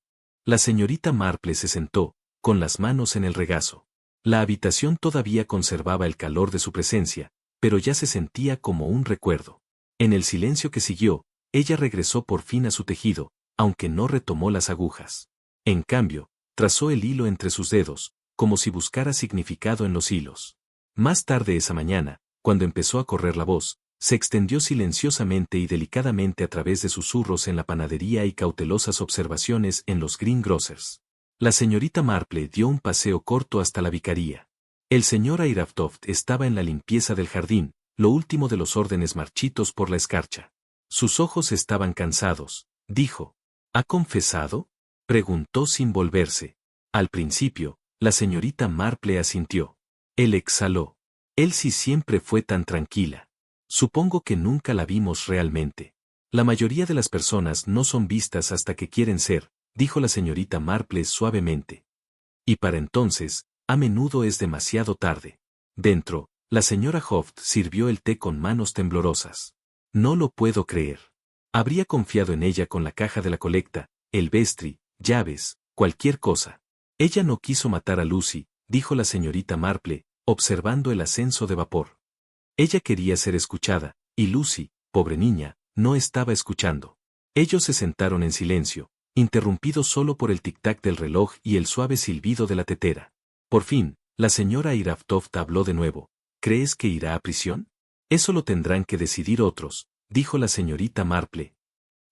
La señorita Marple se sentó, con las manos en el regazo. La habitación todavía conservaba el calor de su presencia, pero ya se sentía como un recuerdo. En el silencio que siguió, ella regresó por fin a su tejido, aunque no retomó las agujas. En cambio, trazó el hilo entre sus dedos, como si buscara significado en los hilos. Más tarde esa mañana, cuando empezó a correr la voz, se extendió silenciosamente y delicadamente a través de susurros en la panadería y cautelosas observaciones en los greengrocers. La señorita Marple dio un paseo corto hasta la vicaría. El señor Airaftoft estaba en la limpieza del jardín, lo último de los órdenes marchitos por la escarcha. Sus ojos estaban cansados, dijo. ¿Ha confesado? Preguntó sin volverse. Al principio, la señorita Marple asintió. Él exhaló. Elsie siempre fue tan tranquila. Supongo que nunca la vimos realmente. La mayoría de las personas no son vistas hasta que quieren ser, dijo la señorita Marple suavemente. Y para entonces, a menudo es demasiado tarde. Dentro, la señora Hoft sirvió el té con manos temblorosas. No lo puedo creer. Habría confiado en ella con la caja de la colecta, el vestri, llaves, cualquier cosa. Ella no quiso matar a Lucy, dijo la señorita Marple, observando el ascenso de vapor. Ella quería ser escuchada, y Lucy, pobre niña, no estaba escuchando. Ellos se sentaron en silencio, interrumpidos solo por el tic-tac del reloj y el suave silbido de la tetera. Por fin, la señora Iraftoft habló de nuevo. ¿Crees que irá a prisión? Eso lo tendrán que decidir otros, dijo la señorita Marple.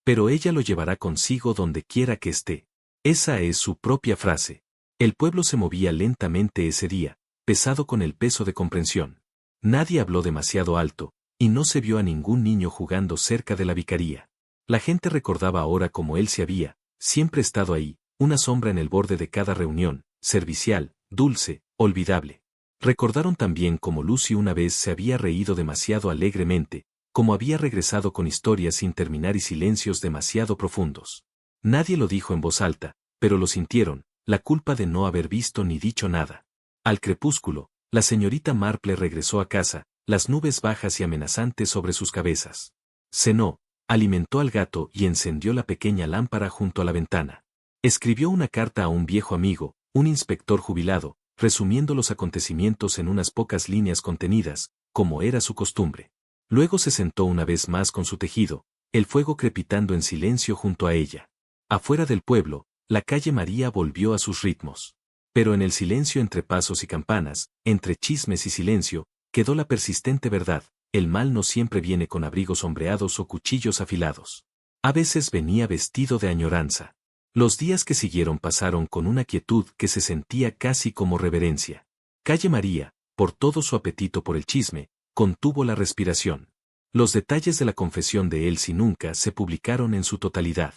Pero ella lo llevará consigo donde quiera que esté. Esa es su propia frase. El pueblo se movía lentamente ese día, pesado con el peso de comprensión. Nadie habló demasiado alto, y no se vio a ningún niño jugando cerca de la vicaría. La gente recordaba ahora cómo él se había, siempre estado ahí, una sombra en el borde de cada reunión, servicial, dulce, olvidable. Recordaron también cómo Lucy una vez se había reído demasiado alegremente, cómo había regresado con historias sin terminar y silencios demasiado profundos. Nadie lo dijo en voz alta, pero lo sintieron, la culpa de no haber visto ni dicho nada. Al crepúsculo, la señorita Marple regresó a casa, las nubes bajas y amenazantes sobre sus cabezas. Cenó, alimentó al gato y encendió la pequeña lámpara junto a la ventana. Escribió una carta a un viejo amigo, un inspector jubilado, resumiendo los acontecimientos en unas pocas líneas contenidas, como era su costumbre. Luego se sentó una vez más con su tejido, el fuego crepitando en silencio junto a ella. Afuera del pueblo, la calle María volvió a sus ritmos. Pero en el silencio entre pasos y campanas, entre chismes y silencio, quedó la persistente verdad: el mal no siempre viene con abrigos sombreados o cuchillos afilados. A veces venía vestido de añoranza. Los días que siguieron pasaron con una quietud que se sentía casi como reverencia. Calle María, por todo su apetito por el chisme, contuvo la respiración. Los detalles de la confesión de Elsie nunca se publicaron en su totalidad.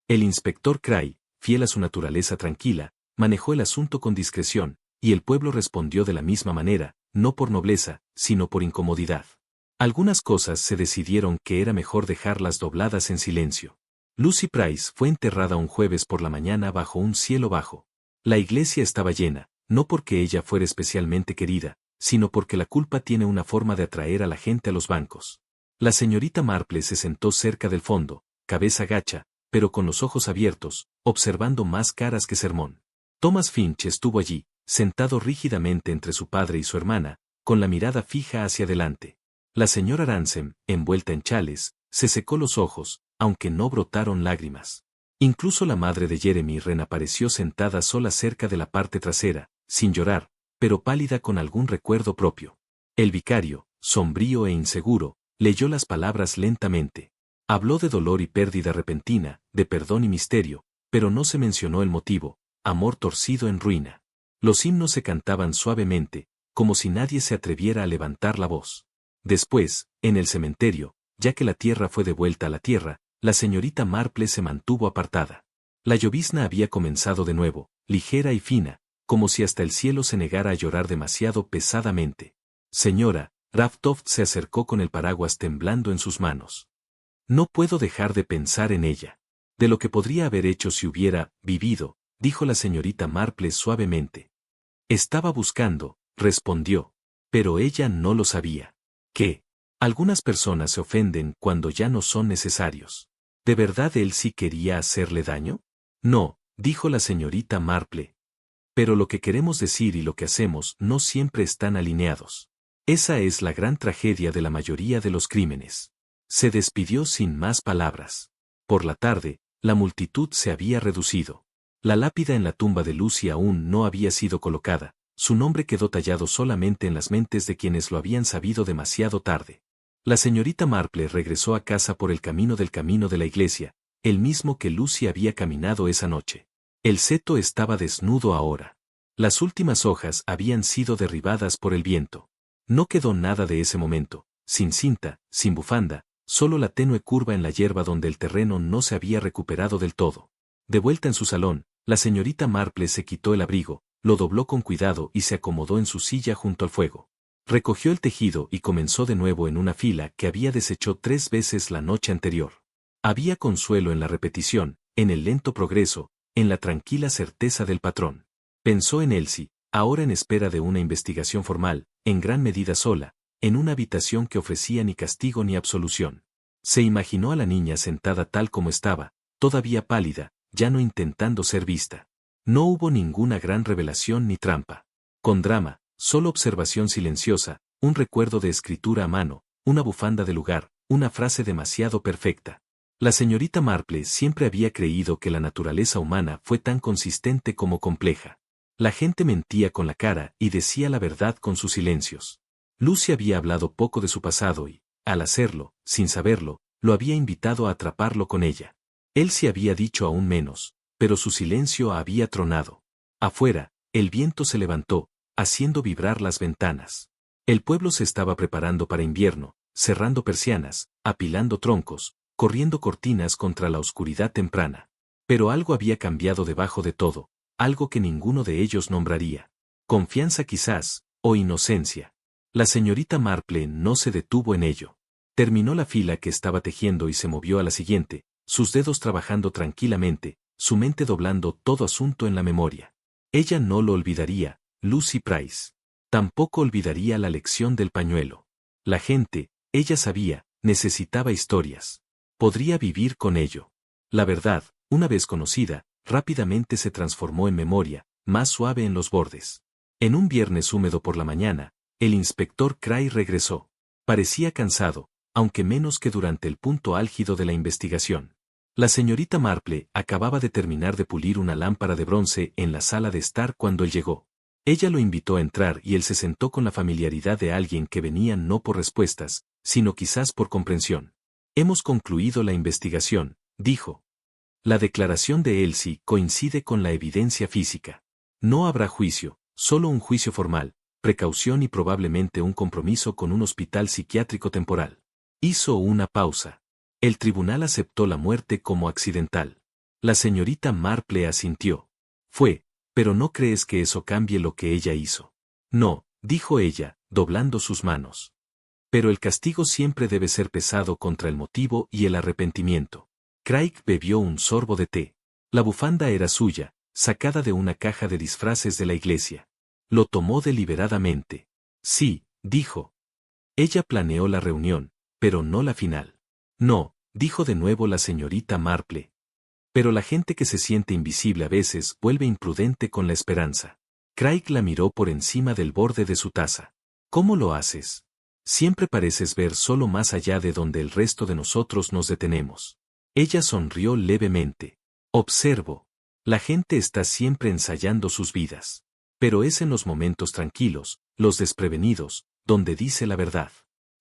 El inspector Cray, fiel a su naturaleza tranquila, manejó el asunto con discreción, y el pueblo respondió de la misma manera, no por nobleza, sino por incomodidad. Algunas cosas se decidieron que era mejor dejarlas dobladas en silencio. Lucy Price fue enterrada un jueves por la mañana bajo un cielo bajo. La iglesia estaba llena, no porque ella fuera especialmente querida, sino porque la culpa tiene una forma de atraer a la gente a los bancos. La señorita Marple se sentó cerca del fondo, cabeza gacha, pero con los ojos abiertos, observando más caras que sermón. Thomas Finch estuvo allí, sentado rígidamente entre su padre y su hermana, con la mirada fija hacia adelante. La señora Ransom, envuelta en chales, se secó los ojos, aunque no brotaron lágrimas. Incluso la madre de Jeremy reapareció sentada sola cerca de la parte trasera, sin llorar, pero pálida con algún recuerdo propio. El vicario, sombrío e inseguro, leyó las palabras lentamente. Habló de dolor y pérdida repentina, de perdón y misterio, pero no se mencionó el motivo: amor torcido en ruina. Los himnos se cantaban suavemente, como si nadie se atreviera a levantar la voz. Después, en el cementerio, ya que la tierra fue devuelta a la tierra, la señorita Marple se mantuvo apartada. La llovizna había comenzado de nuevo, ligera y fina, como si hasta el cielo se negara a llorar demasiado pesadamente. Señora, Raftoft se acercó con el paraguas temblando en sus manos. No puedo dejar de pensar en ella. De lo que podría haber hecho si hubiera vivido, dijo la señorita Marple suavemente. Estaba buscando, respondió. Pero ella no lo sabía. ¿Qué? Algunas personas se ofenden cuando ya no son necesarios. ¿De verdad él sí quería hacerle daño? No, dijo la señorita Marple. Pero lo que queremos decir y lo que hacemos no siempre están alineados. Esa es la gran tragedia de la mayoría de los crímenes. Se despidió sin más palabras. Por la tarde, la multitud se había reducido. La lápida en la tumba de Lucy aún no había sido colocada, su nombre quedó tallado solamente en las mentes de quienes lo habían sabido demasiado tarde. La señorita Marple regresó a casa por el camino de la iglesia, el mismo que Lucy había caminado esa noche. El seto estaba desnudo ahora. Las últimas hojas habían sido derribadas por el viento. No quedó nada de ese momento, sin cinta, sin bufanda, solo la tenue curva en la hierba donde el terreno no se había recuperado del todo. De vuelta en su salón, la señorita Marple se quitó el abrigo, lo dobló con cuidado y se acomodó en su silla junto al fuego. Recogió el tejido y comenzó de nuevo en una fila que había deshecho 3 veces la noche anterior. Había consuelo en la repetición, en el lento progreso, en la tranquila certeza del patrón. Pensó en Elsie, ahora en espera de una investigación formal, en gran medida sola, en una habitación que ofrecía ni castigo ni absolución. Se imaginó a la niña sentada tal como estaba, todavía pálida, ya no intentando ser vista. No hubo ninguna gran revelación ni trampa. Con drama, solo observación silenciosa, un recuerdo de escritura a mano, una bufanda de lugar, una frase demasiado perfecta. La señorita Marple siempre había creído que la naturaleza humana fue tan consistente como compleja. La gente mentía con la cara y decía la verdad con sus silencios. Lucy había hablado poco de su pasado y, al hacerlo, sin saberlo, lo había invitado a atraparlo con ella. Él se había dicho aún menos, pero su silencio había tronado. Afuera, el viento se levantó, haciendo vibrar las ventanas. El pueblo se estaba preparando para invierno, cerrando persianas, apilando troncos, corriendo cortinas contra la oscuridad temprana. Pero algo había cambiado debajo de todo, algo que ninguno de ellos nombraría. Confianza quizás, o inocencia. La señorita Marple no se detuvo en ello. Terminó la fila que estaba tejiendo y se movió a la siguiente, sus dedos trabajando tranquilamente, su mente doblando todo asunto en la memoria. Ella no lo olvidaría, Lucy Price. Tampoco olvidaría la lección del pañuelo. La gente, ella sabía, necesitaba historias. Podría vivir con ello. La verdad, una vez conocida, rápidamente se transformó en memoria, más suave en los bordes. En un viernes húmedo por la mañana, el inspector Cray regresó. Parecía cansado, aunque menos que durante el punto álgido de la investigación. La señorita Marple acababa de terminar de pulir una lámpara de bronce en la sala de estar cuando él llegó. Ella lo invitó a entrar y él se sentó con la familiaridad de alguien que venía no por respuestas, sino quizás por comprensión. Hemos concluido la investigación, dijo. La declaración de Elsie coincide con la evidencia física. No habrá juicio, solo un juicio formal, precaución y probablemente un compromiso con un hospital psiquiátrico temporal. Hizo una pausa. El tribunal aceptó la muerte como accidental. La señorita Marple asintió. Fue, pero ¿no crees que eso cambie lo que ella hizo? No, dijo ella, doblando sus manos. Pero el castigo siempre debe ser pesado contra el motivo y el arrepentimiento. Craig bebió un sorbo de té. La bufanda era suya, sacada de una caja de disfraces de la iglesia. Lo tomó deliberadamente. Sí, dijo. Ella planeó la reunión, pero no la final. No, dijo de nuevo la señorita Marple. Pero la gente que se siente invisible a veces vuelve imprudente con la esperanza. Craig la miró por encima del borde de su taza. ¿Cómo lo haces? Siempre pareces ver solo más allá de donde el resto de nosotros nos detenemos. Ella sonrió levemente. Observo. La gente está siempre ensayando sus vidas. Pero es en los momentos tranquilos, los desprevenidos, donde dice la verdad.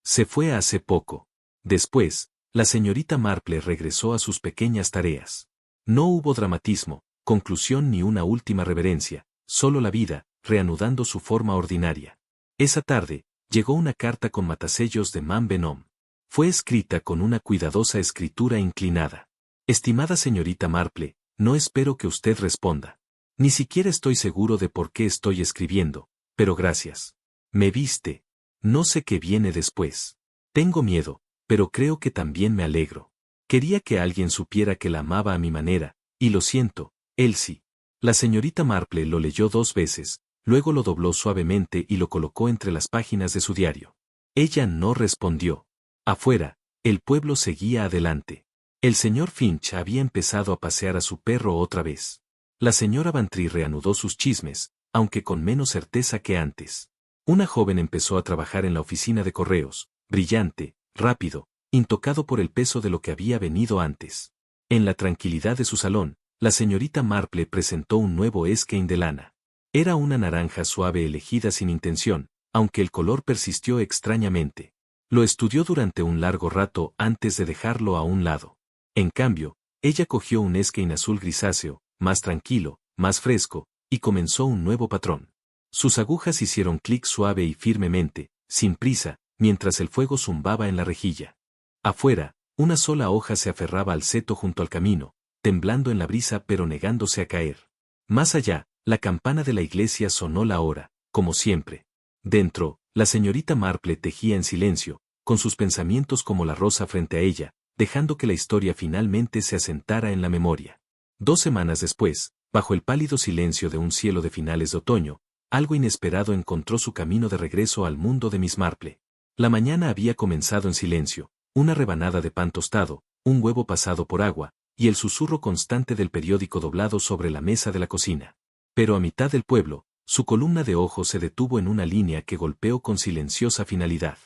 Se fue hace poco. Después, la señorita Marple regresó a sus pequeñas tareas. No hubo dramatismo, conclusión ni una última reverencia, solo la vida, reanudando su forma ordinaria. Esa tarde, llegó una carta con matasellos de Man Venom. Fue escrita con una cuidadosa escritura inclinada. Estimada señorita Marple, no espero que usted responda. Ni siquiera estoy seguro de por qué estoy escribiendo, pero gracias. Me viste. No sé qué viene después. Tengo miedo, pero creo que también me alegro. Quería que alguien supiera que la amaba a mi manera, y lo siento, Elsie. La señorita Marple lo leyó 2 veces, luego lo dobló suavemente y lo colocó entre las páginas de su diario. Ella no respondió. Afuera, el pueblo seguía adelante. El señor Finch había empezado a pasear a su perro otra vez. La señora Bantry reanudó sus chismes, aunque con menos certeza que antes. Una joven empezó a trabajar en la oficina de correos, brillante, rápido, intocado por el peso de lo que había venido antes. En la tranquilidad de su salón, la señorita Marple presentó un nuevo skein de lana. Era una naranja suave elegida sin intención, aunque el color persistió extrañamente. Lo estudió durante un largo rato antes de dejarlo a un lado. En cambio, ella cogió un skein azul grisáceo, más tranquilo, más fresco, y comenzó un nuevo patrón. Sus agujas hicieron clic suave y firmemente, sin prisa, mientras el fuego zumbaba en la rejilla. Afuera, una sola hoja se aferraba al seto junto al camino, temblando en la brisa pero negándose a caer. Más allá, la campana de la iglesia sonó la hora, como siempre. Dentro, la señorita Marple tejía en silencio, con sus pensamientos como la rosa frente a ella, dejando que la historia finalmente se asentara en la memoria. 2 semanas después, bajo el pálido silencio de un cielo de finales de otoño, algo inesperado encontró su camino de regreso al mundo de Miss Marple. La mañana había comenzado en silencio, una rebanada de pan tostado, un huevo pasado por agua, y el susurro constante del periódico doblado sobre la mesa de la cocina. Pero a mitad del pueblo, su columna de ojos se detuvo en una línea que golpeó con silenciosa finalidad.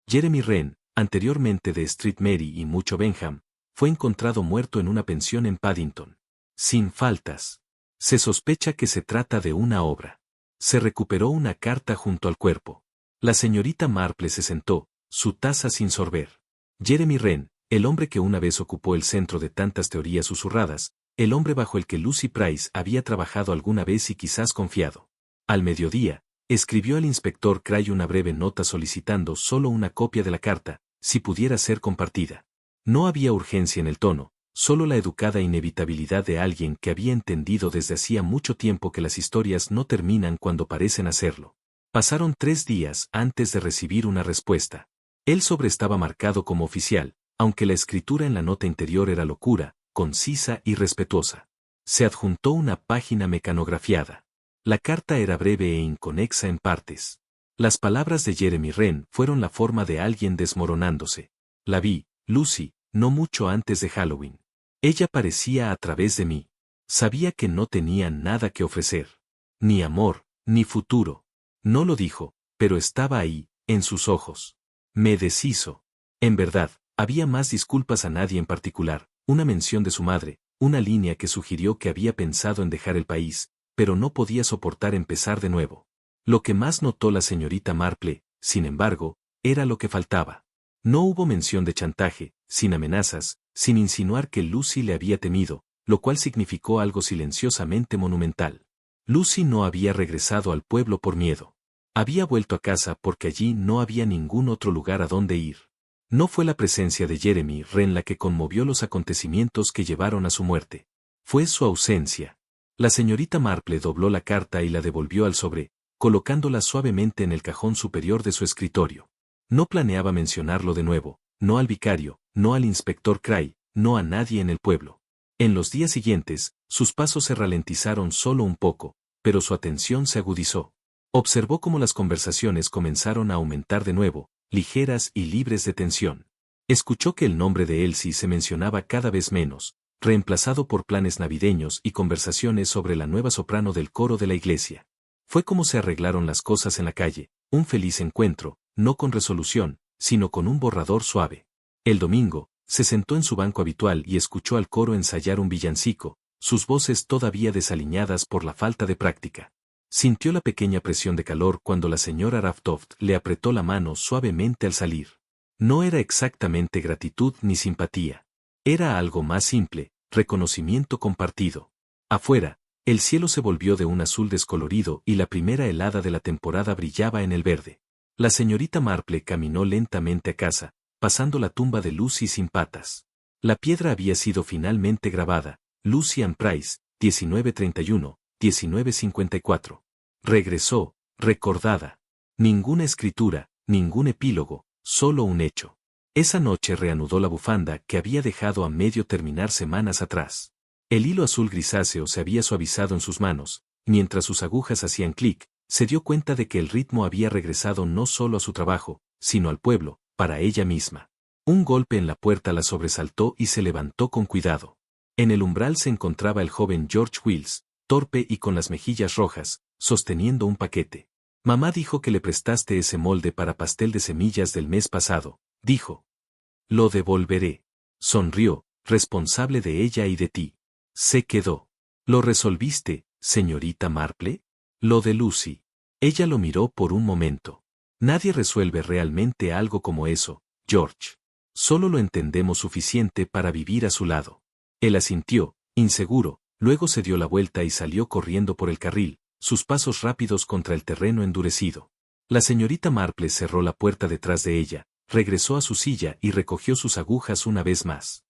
Jeremy Wren, anteriormente de Street Mary y mucho Benham, fue encontrado muerto en una pensión en Paddington. Sin faltas. Se sospecha que se trata de una obra. Se recuperó una carta junto al cuerpo. La señorita Marple se sentó, su taza sin sorber. Jeremy Wren, el hombre que una vez ocupó el centro de tantas teorías susurradas, el hombre bajo el que Lucy Price había trabajado alguna vez y quizás confiado. Al mediodía, escribió al inspector Cray una breve nota solicitando solo una copia de la carta, si pudiera ser compartida. No había urgencia en el tono, solo la educada inevitabilidad de alguien que había entendido desde hacía mucho tiempo que las historias no terminan cuando parecen hacerlo. Pasaron 3 días antes de recibir una respuesta. El sobre estaba marcado como oficial, aunque la escritura en la nota interior era locura, concisa y respetuosa. Se adjuntó una página mecanografiada. La carta era breve e inconexa en partes. Las palabras de Jeremy Wren fueron la forma de alguien desmoronándose. La vi, Lucy, no mucho antes de Halloween. Ella parecía a través de mí. Sabía que no tenía nada que ofrecer. Ni amor, ni futuro. No lo dijo, pero estaba ahí, en sus ojos. Me deshizo. En verdad, había más disculpas a nadie en particular, una mención de su madre, una línea que sugirió que había pensado en dejar el país, pero no podía soportar empezar de nuevo. Lo que más notó la señorita Marple, sin embargo, era lo que faltaba. No hubo mención de chantaje, sin amenazas, sin insinuar que Lucy le había temido, lo cual significó algo silenciosamente monumental. Lucy no había regresado al pueblo por miedo. Había vuelto a casa porque allí no había ningún otro lugar a donde ir. No fue la presencia de Jeremy Wren la que conmovió los acontecimientos que llevaron a su muerte. Fue su ausencia. La señorita Marple dobló la carta y la devolvió al sobre, colocándola suavemente en el cajón superior de su escritorio. No planeaba mencionarlo de nuevo, no al vicario, no al inspector Cray, no a nadie en el pueblo. En los días siguientes, sus pasos se ralentizaron solo un poco, pero su atención se agudizó. Observó cómo las conversaciones comenzaron a aumentar de nuevo, ligeras y libres de tensión. Escuchó que el nombre de Elsie se mencionaba cada vez menos, reemplazado por planes navideños y conversaciones sobre la nueva soprano del coro de la iglesia. Fue como se arreglaron las cosas en la calle, un feliz encuentro, no con resolución, sino con un borrador suave. El domingo, se sentó en su banco habitual y escuchó al coro ensayar un villancico, sus voces todavía desaliñadas por la falta de práctica. Sintió la pequeña presión de calor cuando la señora Raftoft le apretó la mano suavemente al salir. No era exactamente gratitud ni simpatía. Era algo más simple, reconocimiento compartido. Afuera, el cielo se volvió de un azul descolorido y la primera helada de la temporada brillaba en el verde. La señorita Marple caminó lentamente a casa, pasando la tumba de Lucy sin patas. La piedra había sido finalmente grabada, Lucy Ann Price, 1931, 1954. Regresó, recordada. Ninguna escritura, ningún epílogo, solo un hecho. Esa noche reanudó la bufanda que había dejado a medio terminar semanas atrás. El hilo azul grisáceo se había suavizado en sus manos, mientras sus agujas hacían clic, se dio cuenta de que el ritmo había regresado no solo a su trabajo, sino al pueblo, para ella misma. Un golpe en la puerta la sobresaltó y se levantó con cuidado. En el umbral se encontraba el joven George Wills, torpe y con las mejillas rojas, sosteniendo un paquete. Mamá dijo que le prestaste ese molde para pastel de semillas del mes pasado, dijo. Lo devolveré. Sonrió, responsable de ella y de ti. Se quedó. ¿Lo resolviste, señorita Marple? Lo de Lucy. Ella lo miró por un momento. Nadie resuelve realmente algo como eso, George. Solo lo entendemos suficiente para vivir a su lado. Él asintió, inseguro, luego se dio la vuelta y salió corriendo por el carril, sus pasos rápidos contra el terreno endurecido. La señorita Marple cerró la puerta detrás de ella, regresó a su silla y recogió sus agujas una vez más.